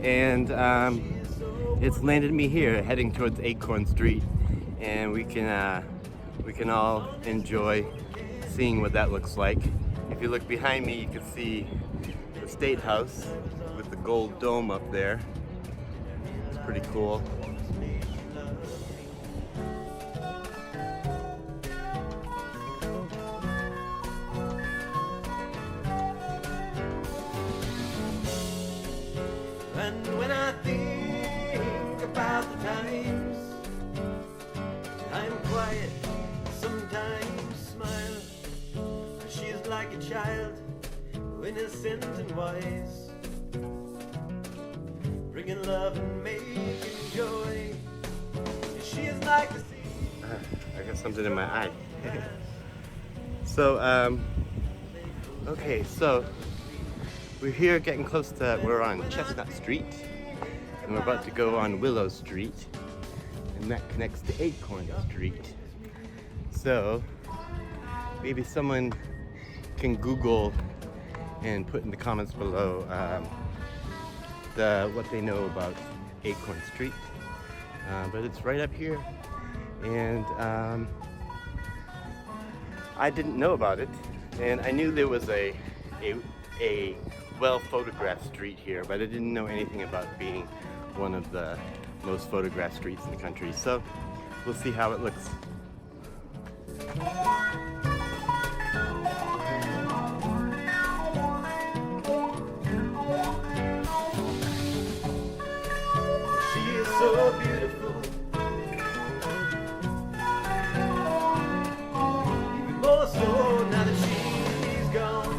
And it's landed me here heading towards Acorn Street, and we can all enjoy seeing what that looks like. If you look behind me, you can see the State House with the gold dome up there. It's pretty cool. And when I think about the times I'm quiet, sometimes smile. She's like a child, innocent and wise, bringing love and making joy. She is like the sea. I got something in my eye. So, okay, so we're here getting close to, we're on Chestnut Street, and we're about to go on Willow Street, and that connects to Acorn Street. So maybe someone can Google and put in the comments below what they know about Acorn Street. But it's right up here, and I didn't know about it, and I knew there was a well photographed street here, but I didn't know anything about being one of the most photographed streets in the country. So we'll see how it looks. She is so beautiful, even more so now that she's gone.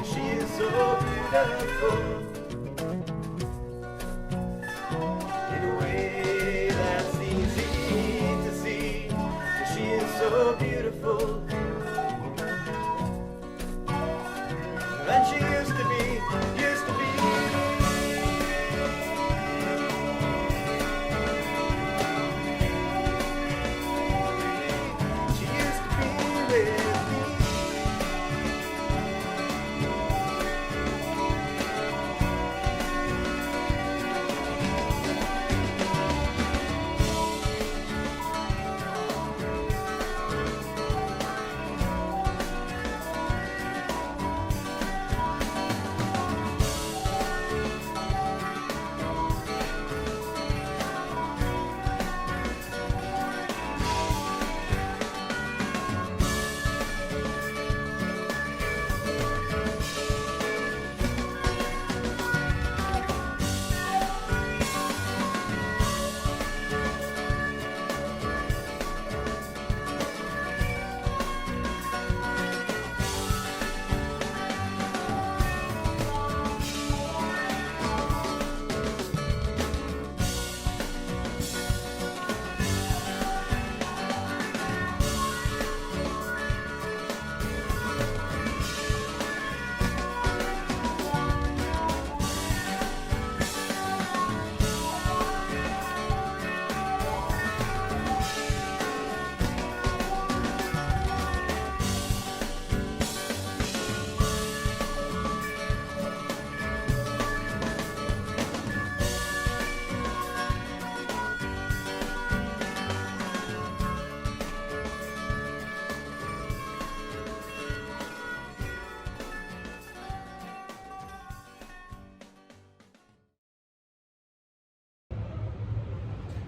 She is so beautiful in a way that's easy to see. She is so beautiful, and she used to be.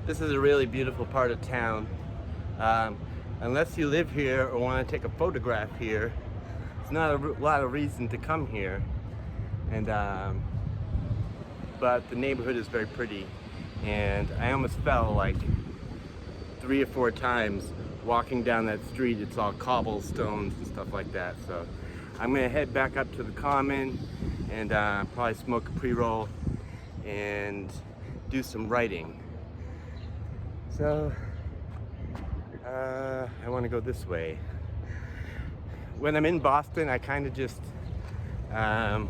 This is a really beautiful part of town. Unless you live here or want to take a photograph here, it's not a lot of reason to come here. And but the neighborhood is very pretty, and I almost fell like 3 or 4 times walking down that street. It's all cobblestones and stuff like that. So I'm gonna head back up to the common and probably smoke a pre-roll and do some writing. So I want to go this way. When I'm in Boston, I kind of just I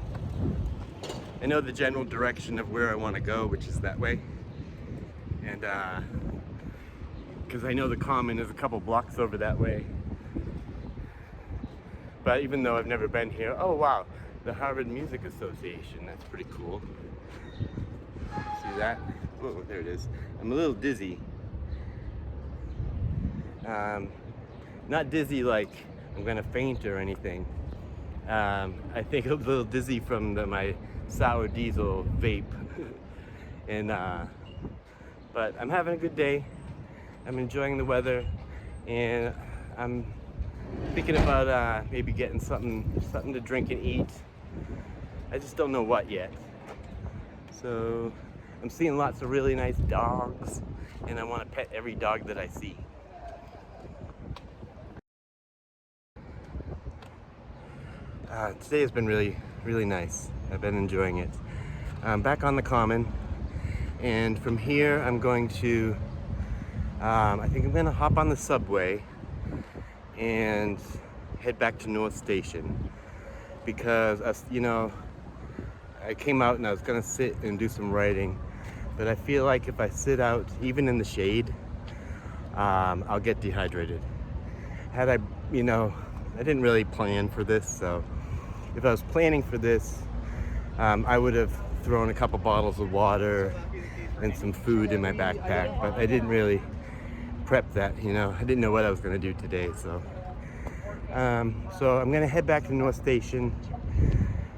know the general direction of where I want to go, which is that way, and because I know the common is a couple blocks over that way. But even though I've never been here, oh wow, the Harvard Music Association, that's pretty cool. See that? Oh, there it is. I'm a little dizzy. Not dizzy like I'm gonna faint or anything. I think a little dizzy from my sour diesel vape. And but I'm having a good day. I'm enjoying the weather, and I'm thinking about maybe getting something to drink and eat. I just don't know what yet. So I'm seeing lots of really nice dogs, and I want to pet every dog that I see. Today has been really nice. I've been enjoying it. I'm back on the common, and from here I'm going to I think I'm gonna hop on the subway and head back to North Station, because I came out and I was gonna sit and do some writing, but I feel like if I sit out even in the shade, I'll get dehydrated. I didn't really plan for this, so if I was planning for this, I would have thrown a couple bottles of water and some food in my backpack, but I didn't really prep that, I didn't know what I was gonna do today, so I'm gonna head back to North Station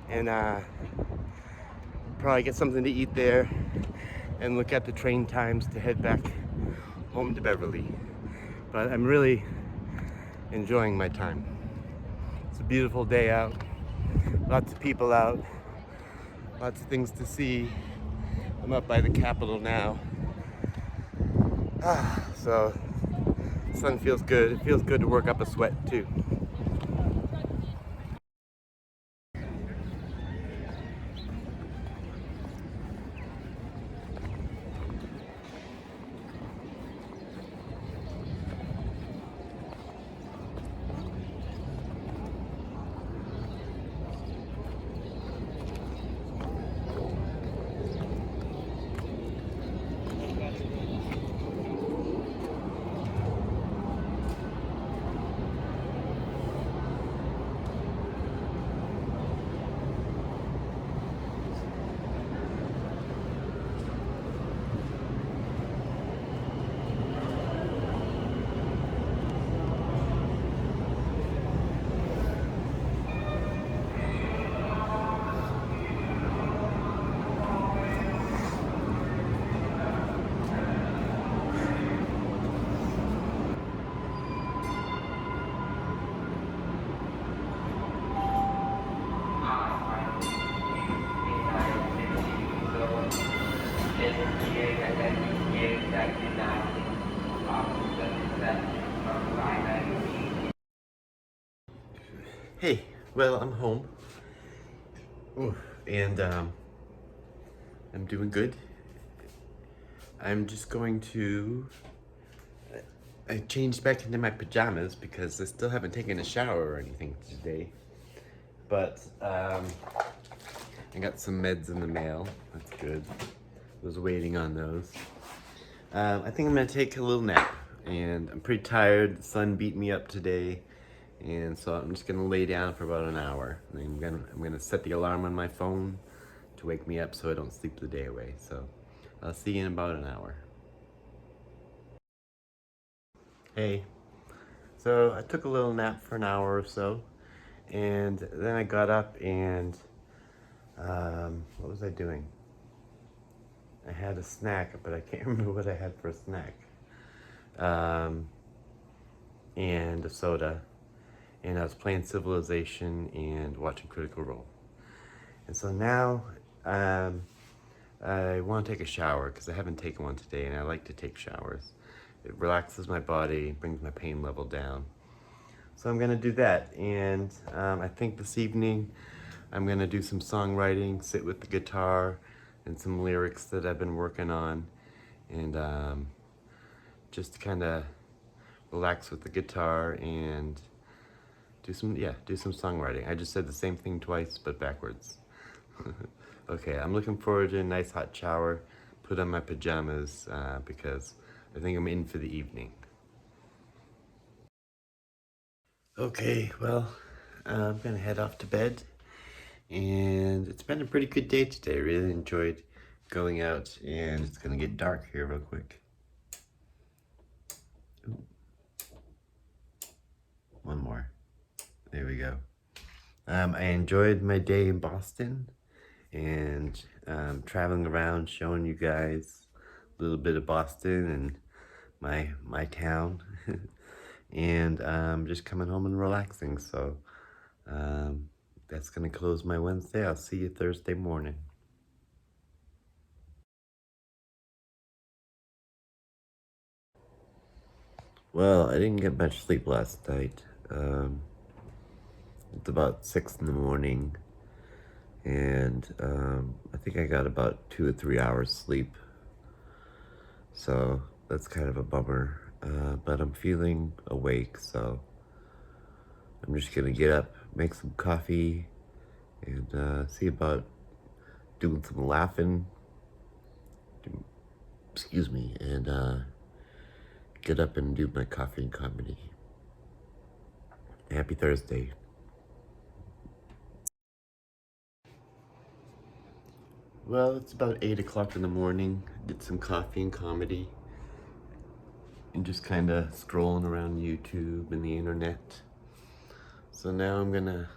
and probably get something to eat there and look at the train times to head back home to Beverly. But I'm really enjoying my time. It's a beautiful day out, lots of people out, lots of things to see. I'm up by the Capitol now. So the sun feels good. It feels good to work up a sweat too. Hey, well, I'm home. Ooh, and I'm doing good. I'm just going to I changed back into my pajamas because I still haven't taken a shower or anything today. But I got some meds in the mail. That's good. Was waiting on those. I think I'm gonna take a little nap, and I'm pretty tired. The sun beat me up today, and so I'm just gonna lay down for about an hour. And I'm gonna set the alarm on my phone to wake me up so I don't sleep the day away. So I'll see you in about an hour. Hey, so I took a little nap for an hour or so, and then I got up and what was I doing? I had a snack, but I can't remember what I had for a snack. And a soda. And I was playing Civilization and watching Critical Role. And so now I want to take a shower because I haven't taken one today, and I like to take showers. It relaxes my body, brings my pain level down. So I'm gonna do that, and I think this evening I'm gonna do some songwriting, sit with the guitar and some lyrics that I've been working on, and just kind of relax with the guitar and do some songwriting. I just said the same thing twice, but backwards. Okay, I'm looking forward to a nice hot shower, put on my pajamas, because I think I'm in for the evening. Okay, well, I'm gonna head off to bed, and it's been a pretty good day today. I really enjoyed going out, and it's gonna get dark here real quick. Ooh. One more. There we go. I enjoyed my day in Boston, and traveling around, showing you guys a little bit of Boston and my town. And just coming home and relaxing. So that's gonna close my Wednesday. I'll see you Thursday morning. Well, I didn't get much sleep last night. It's about 6 in the morning, and I think I got about 2 or 3 hours sleep. So that's kind of a bummer. But I'm feeling awake, so I'm just gonna get up, make some coffee, and see about doing some laughing. Excuse me, and get up and do my coffee and comedy. Happy Thursday. Well, it's about 8 o'clock in the morning. Did some coffee and comedy, and just kind of scrolling around YouTube and the internet. So now I'm gonna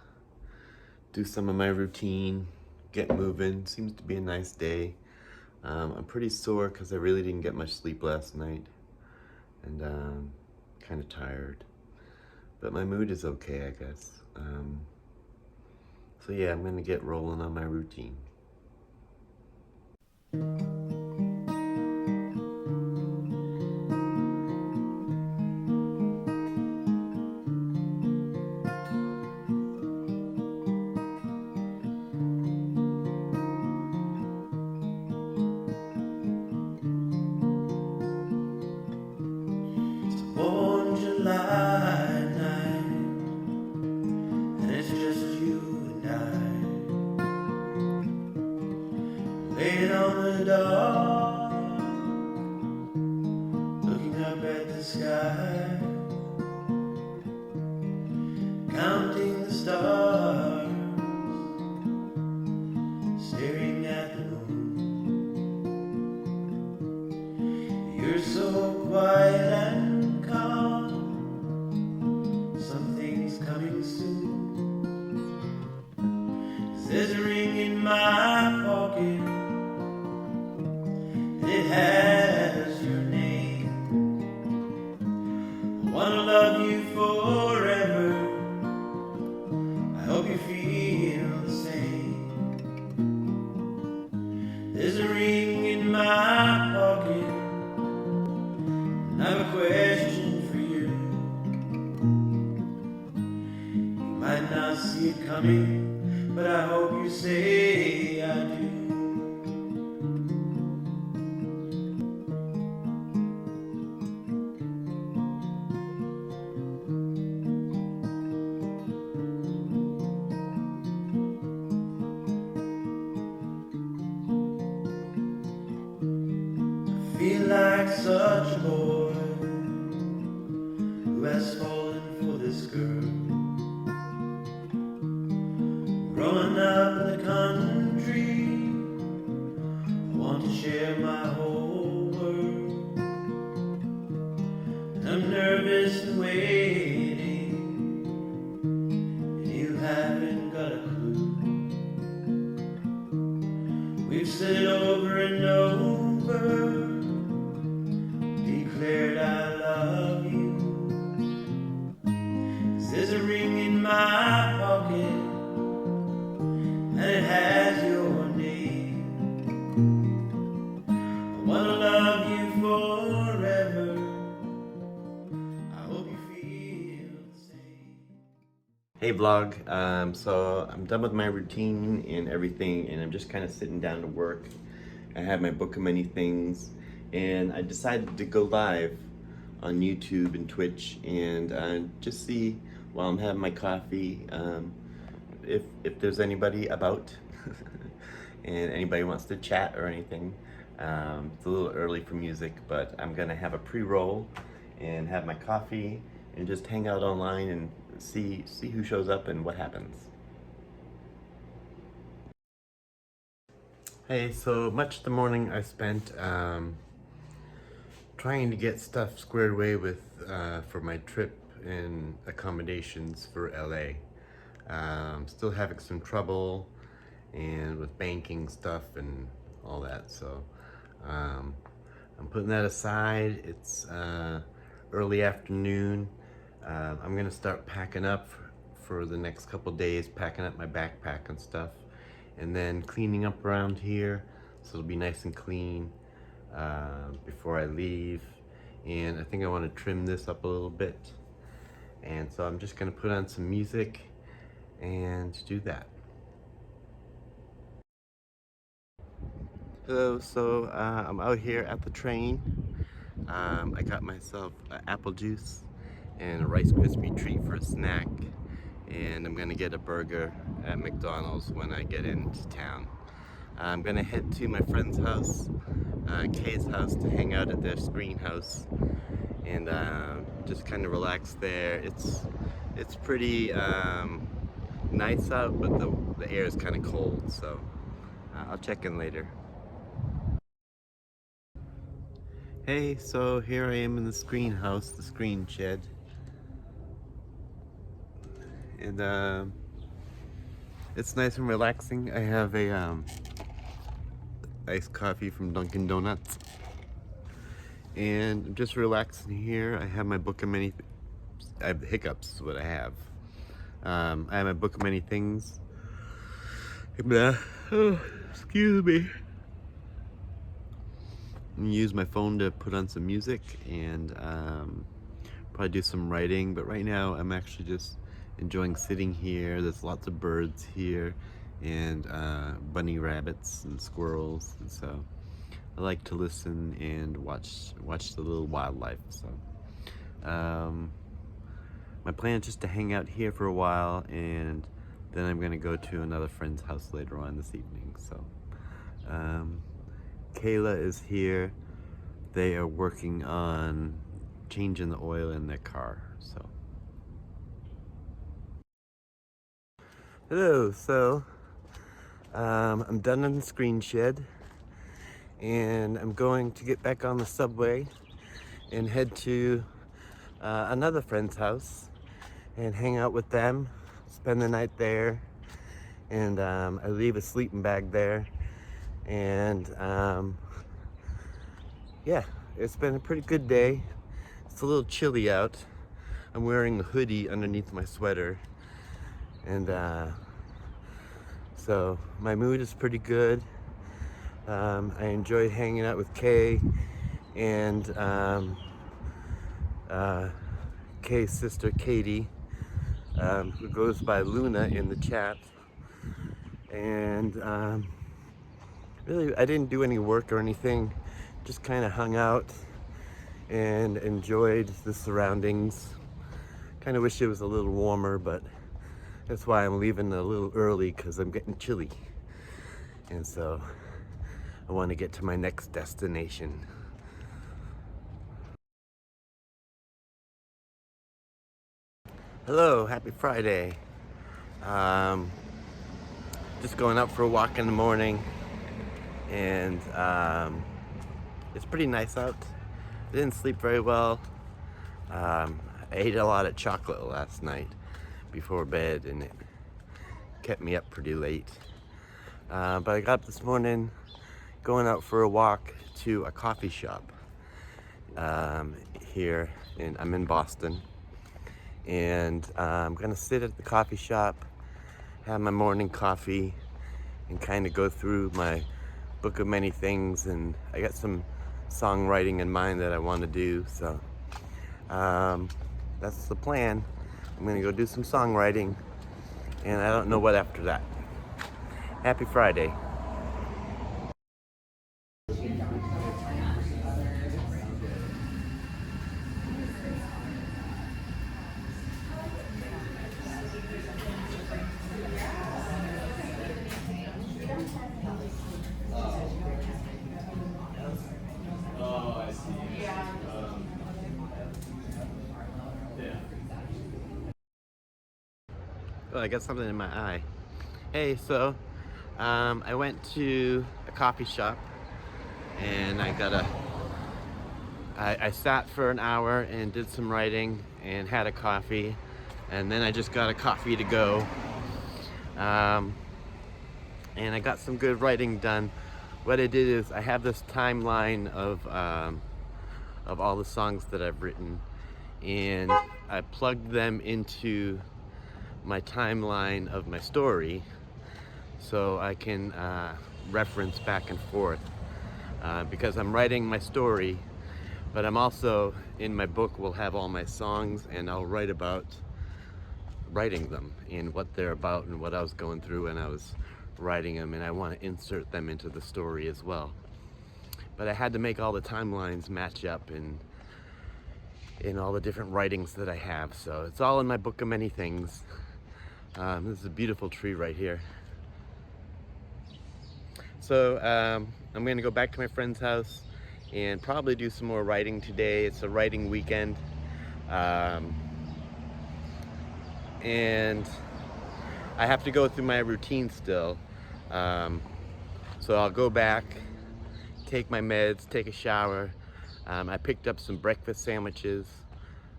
do some of my routine, get moving. Seems to be a nice day. I'm pretty sore because I really didn't get much sleep last night, and kind of tired. But my mood is okay, I guess. So yeah, I'm gonna get rolling on my routine. Warm July night, and it's just you and I, laying on the dock, looking up at the sky, counting the stars, staring at the moon. You're so quiet and calm, something's coming soon. 'Cause there's a ring in my pocket, and it has your name. I wanna love you forever, I hope you feel the same. There's a ring in my pocket, I have a question for you. You might not see it coming, but I hope you say I do. I feel like such a boy who has fallen for this girl. Growing up in the country, I want to share my whole world. And I'm nervous and waiting, and you haven't got a clue. We've said it over and over, Hey vlog, so I'm done with my routine and everything, and I'm just kind of sitting down to work. I have my book of many things, and I decided to go live on YouTube and Twitch and just see while I'm having my coffee if there's anybody about and anybody wants to chat or anything. It's a little early for music, but I'm gonna have a pre-roll and have my coffee and just hang out online and see who shows up and what happens. Hey, so much of the morning I spent trying to get stuff squared away with for my trip and accommodations for LA. Still having some trouble and with banking stuff and all that, so I'm putting that aside. It's early afternoon. I'm gonna start packing up for the next couple days, packing up my backpack and stuff, and then cleaning up around here so it'll be nice and clean before I leave. And I think I want to trim this up a little bit, and so I'm just gonna put on some music and do that. Hello, so I'm out here at the train. I got myself apple juice and a Rice Krispie treat for a snack, and I'm gonna get a burger at McDonald's when I get into town. I'm gonna head to my friend's house, Kay's house, to hang out at their screen house and just kind of relax there. It's pretty nice out, but the air is kind of cold, so I'll check in later. Hey, so here I am in the screen house, the screen shed. And it's nice and relaxing. I have a iced coffee from Dunkin' Donuts, and I'm just relaxing here. I have my book of many I have hiccups is what I have. I have my book of many things. Oh, excuse me. I'm gonna use my phone to put on some music and probably do some writing, but right now I'm actually just enjoying sitting here. There's lots of birds here and bunny rabbits and squirrels, and so I like to listen and watch the little wildlife. So my plan is just to hang out here for a while, and then I'm gonna go to another friend's house later on this evening. So Kayla is here. They are working on changing the oil in their car. So hello, so I'm done in the screen shed, and I'm going to get back on the subway and head to another friend's house and hang out with them, spend the night there, and I leave a sleeping bag there. And yeah, it's been a pretty good day. It's a little chilly out. I'm wearing a hoodie underneath my sweater, and so my mood is pretty good. I enjoyed hanging out with Kay and Kay's sister Katie, who goes by Luna in the chat. And really, I didn't do any work or anything, just kind of hung out and enjoyed the surroundings. Kind of wish it was a little warmer, but that's why I'm leaving a little early, because I'm getting chilly. And so I want to get to my next destination. Hello, happy Friday. Just going out for a walk in the morning, and it's pretty nice out. I didn't sleep very well. I ate a lot of chocolate last night before bed, and it kept me up pretty late. But I got up this morning going out for a walk to a coffee shop here, and I'm in Boston. And I'm gonna sit at the coffee shop, have my morning coffee, and kind of go through my book of many things. And I got some songwriting in mind that I want to do, so that's the plan. I'm gonna go do some songwriting and I don't know what after that. Happy Friday. Oh, I got something in my eye. Hey, so I went to a coffee shop and I sat for an hour and did some writing and had a coffee, and then I just got a coffee to go. And I got some good writing done. What I did is I have this timeline of all the songs that I've written, and I plugged them into my timeline of my story so I can reference back and forth because I'm writing my story, but I'm also, in my book, will have all my songs, and I'll write about writing them and what they're about and what I was going through when I was writing them, and I want to insert them into the story as well. But I had to make all the timelines match up in all the different writings that I have, so it's all in my book of many things. This is a beautiful tree right here. So I'm going to go back to my friend's house and probably do some more writing today. It's a writing weekend. And I have to go through my routine still. So I'll go back, take my meds, take a shower. I picked up some breakfast sandwiches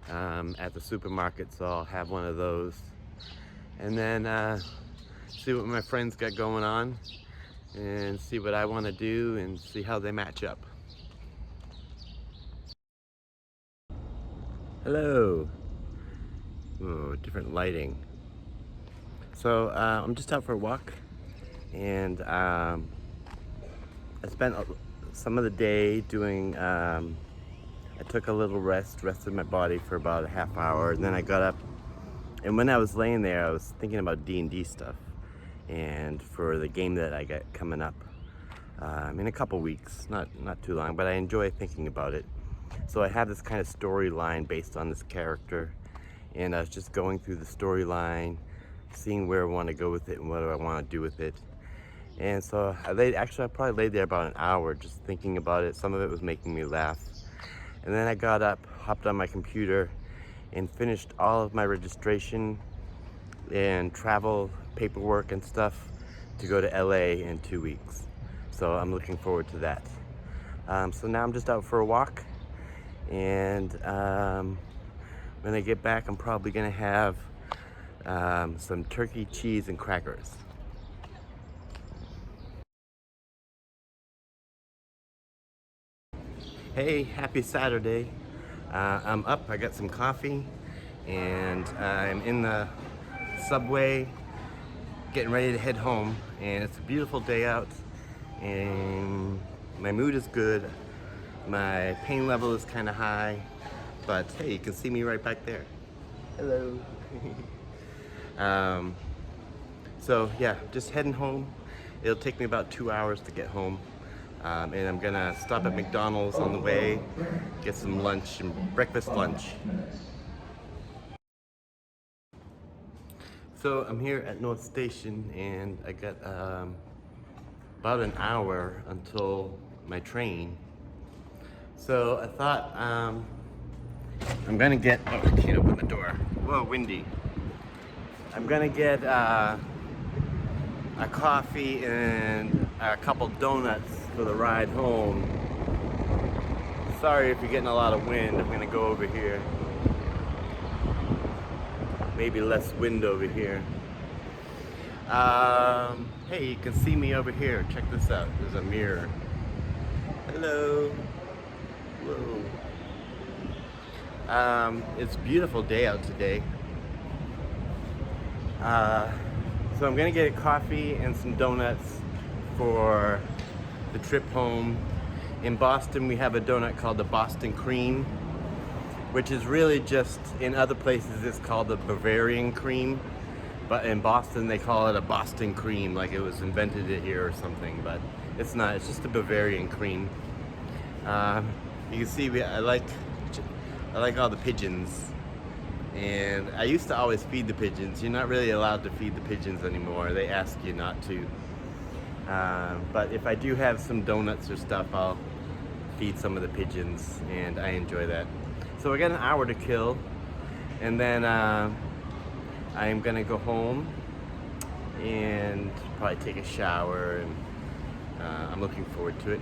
at the supermarket, so I'll have one of those. And then see what my friends got going on and see what I want to do and see how they match up. Hello. Oh, different lighting. So I'm just out for a walk, and I spent some of the day doing, I took a little rested my body for about a half hour, and then I got up. And when I was laying there, I was thinking about D&D stuff, and for the game that I got coming up in a couple weeks, not too long, but I enjoy thinking about it. So I have this kind of storyline based on this character, and I was just going through the storyline, seeing where I want to go with it and what do I want to do with it. And so I probably laid there about an hour just thinking about it. Some of it was making me laugh. And then I got up, hopped on my computer, and finished all of my registration and travel paperwork and stuff to go to LA in 2 weeks. So I'm looking forward to that. So now I'm just out for a walk, and when I get back, I'm probably gonna have some turkey, cheese, and crackers. Hey, happy Saturday. I'm up, I got some coffee, and I'm in the subway getting ready to head home, and it's a beautiful day out, and my mood is good. My pain level is kind of high, but hey, you can see me right back there. Hello. So yeah, just heading home. It'll take me about 2 hours to get home. And I'm gonna stop at McDonald's on the way, get some lunch, and breakfast lunch. So I'm here at North Station, and I got about an hour until my train. So I thought I'm gonna get, oh, I can't open the door. Whoa, windy. I'm gonna get a coffee and a couple donuts for the ride home. Sorry if you're getting a lot of wind. I'm gonna go over here. Maybe less wind over here. Hey, you can see me over here. Check this out. There's a mirror. Hello. Whoa. It's a beautiful day out today. So I'm gonna get a coffee and some donuts for the trip home. In Boston, we have a donut called the Boston Cream, which is really just, in other places it's called the Bavarian Cream. but in Boston they call it a Boston cream, like it was invented here or something, but it's not. It's just a Bavarian cream. You can see I like all the pigeons, and I used to always feed the pigeons. You're not really allowed to feed the pigeons anymore. They ask you not to. But if I do have some donuts or stuff, I'll feed some of the pigeons, and I enjoy that. So we got an hour to kill, and then I'm gonna go home and probably take a shower, and I'm looking forward to it.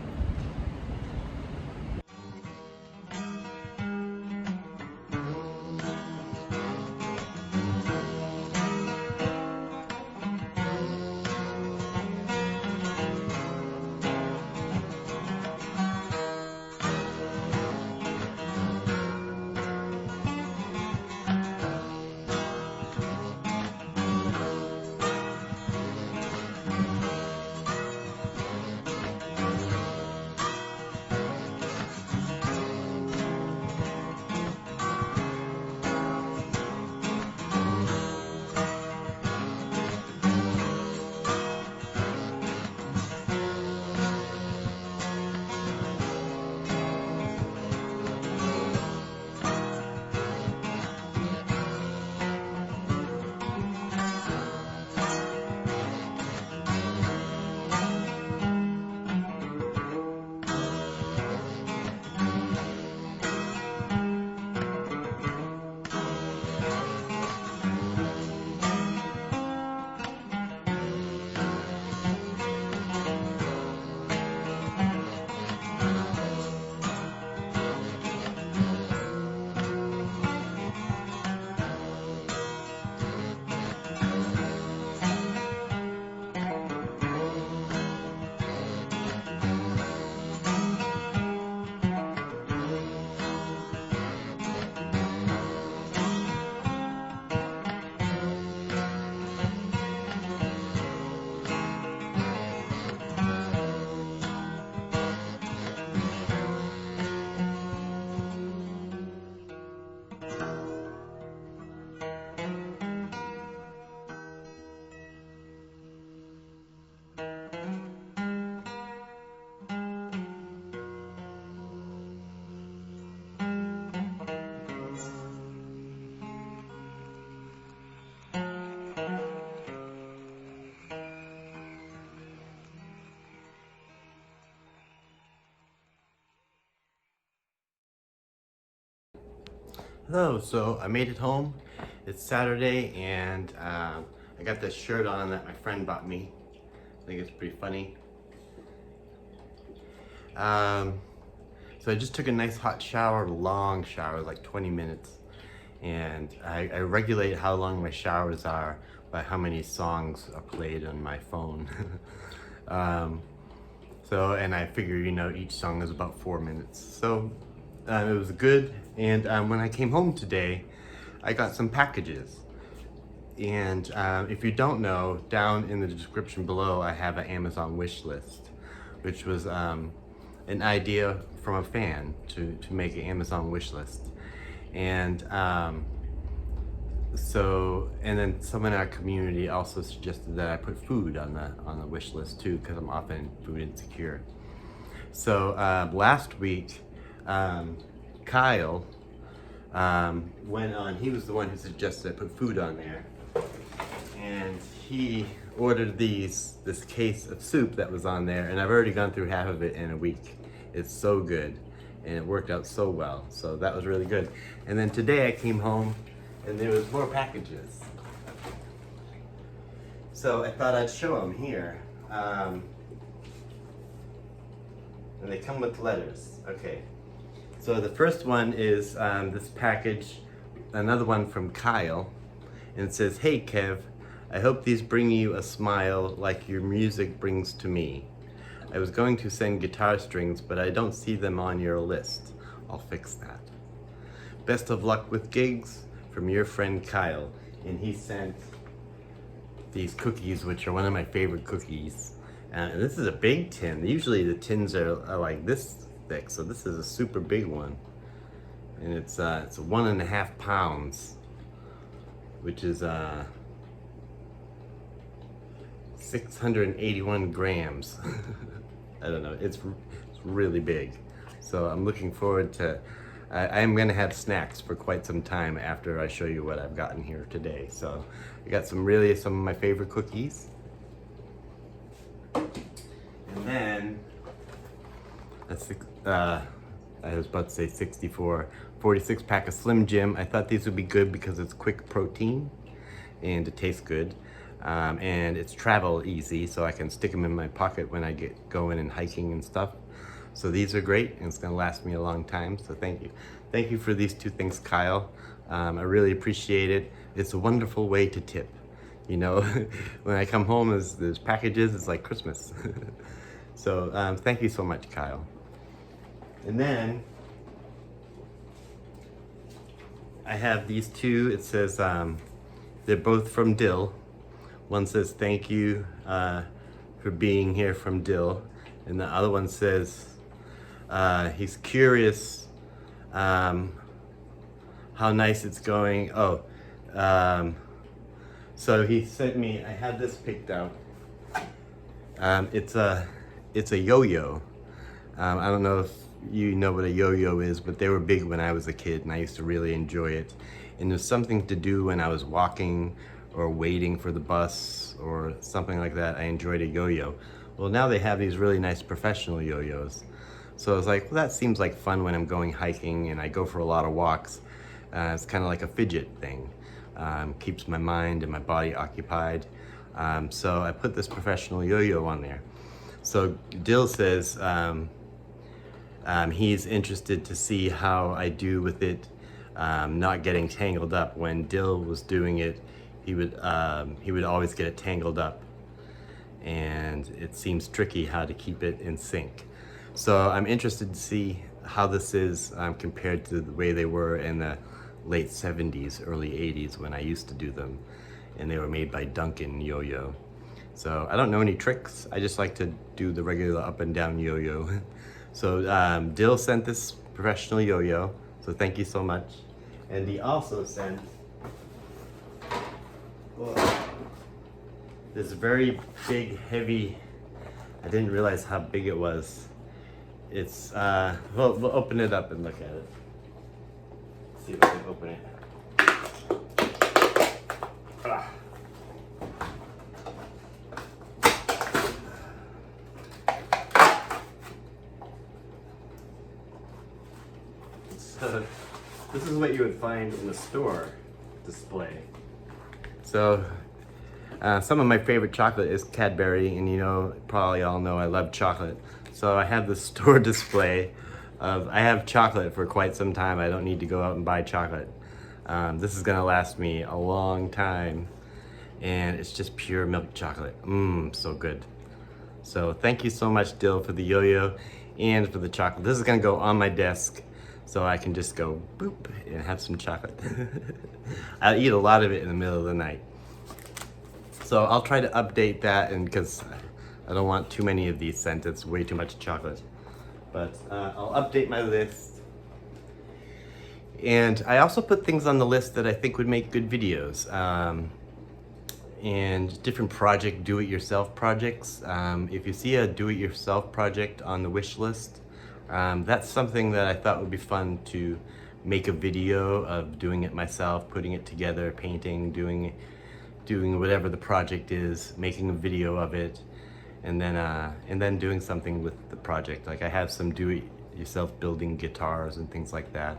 Hello, so I made it home. It's Saturday, and I got this shirt on that my friend bought me. I think it's pretty funny. So I just took a nice hot shower, long shower, like 20 minutes. And I regulate how long my showers are by how many songs are played on my phone. And I figure, each song is about 4 minutes. So it was good. And when I came home today, I got some packages. And if you don't know, down in the description below, I have an Amazon wish list, which was an idea from a fan to make an Amazon wish list. And and then someone in our community also suggested that I put food on the wish list too, because I'm often food insecure. So last week, Kyle went on. He was the one who suggested I put food on there, and he ordered this case of soup that was on there, and I've already gone through half of it in a week. It's so good, and it worked out so well. So that was really good. And then today I came home, and there was more packages. So I thought I'd show them here. And they come with letters. Okay. So the first one is this package, another one from Kyle, and it says, "Hey Kev, I hope these bring you a smile like your music brings to me. I was going to send guitar strings, but I don't see them on your list. I'll fix that. Best of luck with gigs, from your friend Kyle." And he sent these cookies, which are one of my favorite cookies. And this is a big tin. Usually the tins are like this thick, so this is a super big one. And it's 1.5 pounds, which is 681 grams. I don't know, it's really big. So I'm looking forward to, I am gonna have snacks for quite some time after I show you what I've gotten here today. So I got some of my favorite cookies. And then, I was about to say 46 pack of Slim Jim. I thought these would be good because it's quick protein and it tastes good. And it's travel easy, so I can stick them in my pocket when I get going and hiking and stuff. So these are great, and it's gonna last me a long time, so thank you. Thank you for these two things, Kyle. I really appreciate it. It's a wonderful way to tip. You know, when I come home, there's packages, it's like Christmas. So thank you so much, Kyle. And then, I have these two. It says, they're both from Dill. One says, thank you for being here from Dill. And the other one says, he's curious how nice it's going. So he sent me, I had this picked out. It's a yo-yo. I don't know if you know what a yo-yo is, but they were big when I was a kid and I used to really enjoy it. And it was something to do when I was walking or waiting for the bus or something like that. I enjoyed a yo-yo. Well, now they have these really nice professional yo-yos. So I was like, well, that seems like fun when I'm going hiking and I go for a lot of walks. It's kind of like a fidget thing. Keeps my mind and my body occupied. So I put this professional yo-yo on there. So Dill says he's interested to see how I do with it not getting tangled up. When Dill was doing it, he would always get it tangled up, and it seems tricky how to keep it in sync. So I'm interested to see how this is compared to the way they were in the late 70s, early 80s when I used to do them, and they were made by Duncan Yo-Yo. So I don't know any tricks. I just like to do the regular up and down yo-yo. So Dill sent this professional yo-yo, so thank you so much. And he also sent this very big, heavy, I didn't realize how big it was. It's, we'll open it up and look at it. Let's see if I can open it. So, this is what you would find in the store display. So, some of my favorite chocolate is Cadbury, and you know, probably all know I love chocolate. So I have the store display of, I have chocolate for quite some time. I don't need to go out and buy chocolate. This is gonna last me a long time, and it's just pure milk chocolate. So good. So thank you so much, Dill, for the yo-yo and for the chocolate. This is gonna go on my desk, so I can just go boop and have some chocolate. I'll eat a lot of it in the middle of the night. So I'll try to update that, and because I don't want too many of these sent, it's way too much chocolate. But I'll update my list. And I also put things on the list that I think would make good videos. And different do-it-yourself projects. If you see a do-it-yourself project on the wish list, that's something that I thought would be fun to make a video of doing it myself, putting it together, painting, doing whatever the project is, making a video of it, and then doing something with the project. Like I have some do-it-yourself building guitars and things like that.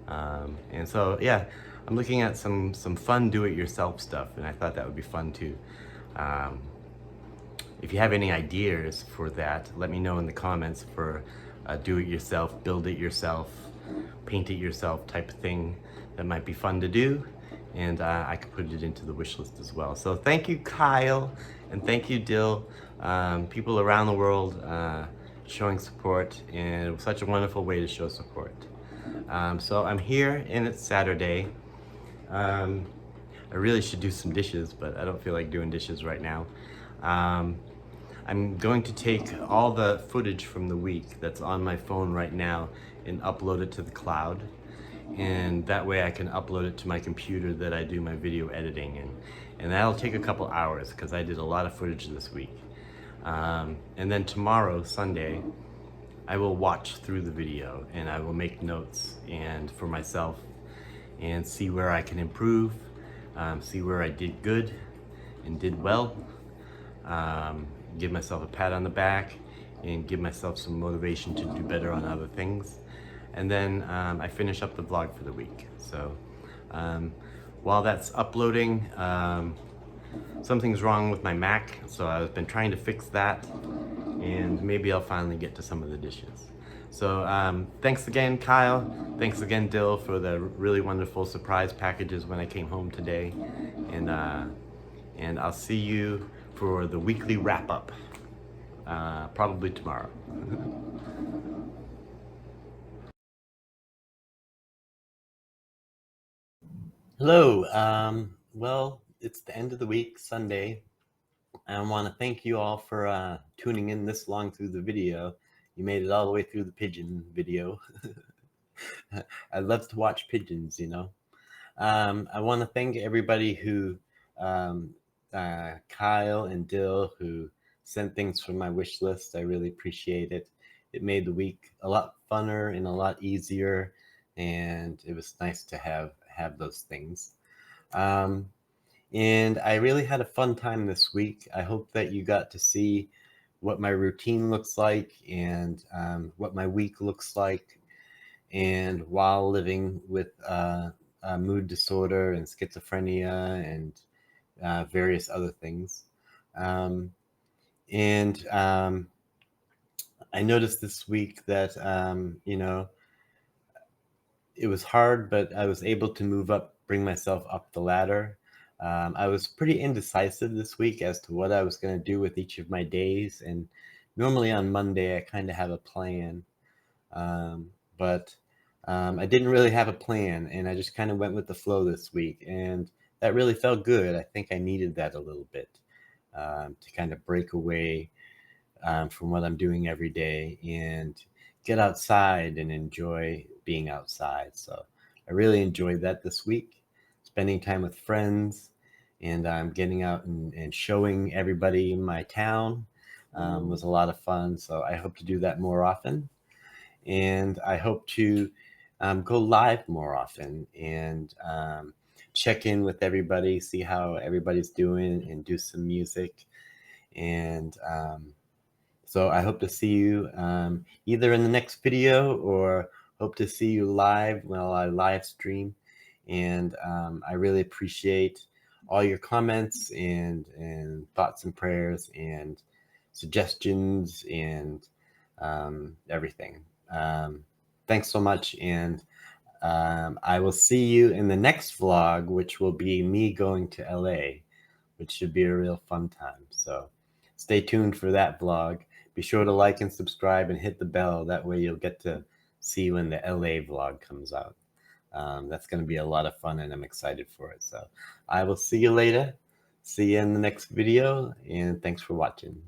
And so yeah, I'm looking at some fun do-it-yourself stuff, and I thought that would be fun too. If you have any ideas for that, let me know in the comments for do-it-yourself, build-it-yourself, paint-it-yourself type of thing that might be fun to do, and I could put it into the wish list as well. So thank you, Kyle, and thank you, Dill. People around the world showing support, and it was such a wonderful way to show support. So I'm here, and it's Saturday. I really should do some dishes, but I don't feel like doing dishes right now. I'm going to take all the footage from the week that's on my phone right now and upload it to the cloud. and that way I can upload it to my computer that I do my video editing in. And that'll take a couple hours because I did a lot of footage this week. And then tomorrow, Sunday, I will watch through the video and I will make notes and for myself and see where I can improve, see where I did good and did well, give myself a pat on the back and give myself some motivation to do better on other things. And then I finish up the vlog for the week. So while that's uploading, something's wrong with my Mac, so I've been trying to fix that, and maybe I'll finally get to some of the dishes. So thanks again, Kyle. Thanks again, Dill, for the really wonderful surprise packages when I came home today. And I'll see you for the weekly wrap-up, probably tomorrow. Hello. Well, it's the end of the week, Sunday. I want to thank you all for tuning in this long through the video. You made it all the way through the pigeon video. I love to watch pigeons, you know. I want to thank everybody who, Kyle and Dill, who sent things from my wish list. I really appreciate it. It made the week a lot funner and a lot easier, and it was nice to have those things. And I really had a fun time this week. I hope that you got to see what my routine looks like and what my week looks like, and while living with mood disorder and schizophrenia and various other things. I noticed this week that, you know, it was hard, but I was able to bring myself up the ladder. I was pretty indecisive this week as to what I was going to do with each of my days. And normally on Monday, I kind of have a plan. But I didn't really have a plan, and I just kind of went with the flow this week. And that really felt good. I think I needed that a little bit to kind of break away from what I'm doing every day and get outside and enjoy being outside. So I really enjoyed that this week, spending time with friends, and getting out and showing everybody in my town was a lot of fun. So I hope to do that more often, and I hope to go live more often and check in with everybody, see how everybody's doing, and do some music. And so I hope to see you either in the next video or hope to see you live while I live stream. And I really appreciate all your comments and thoughts and prayers and suggestions and everything. Thanks so much. And I will see you in the next vlog, which will be me going to LA, which should be a real fun time. So stay tuned for that vlog. Be sure to like and subscribe and hit the bell. That way you'll get to see when the LA vlog comes out. That's going to be a lot of fun, and I'm excited for it. So I will see you later. See you in the next video, and thanks for watching.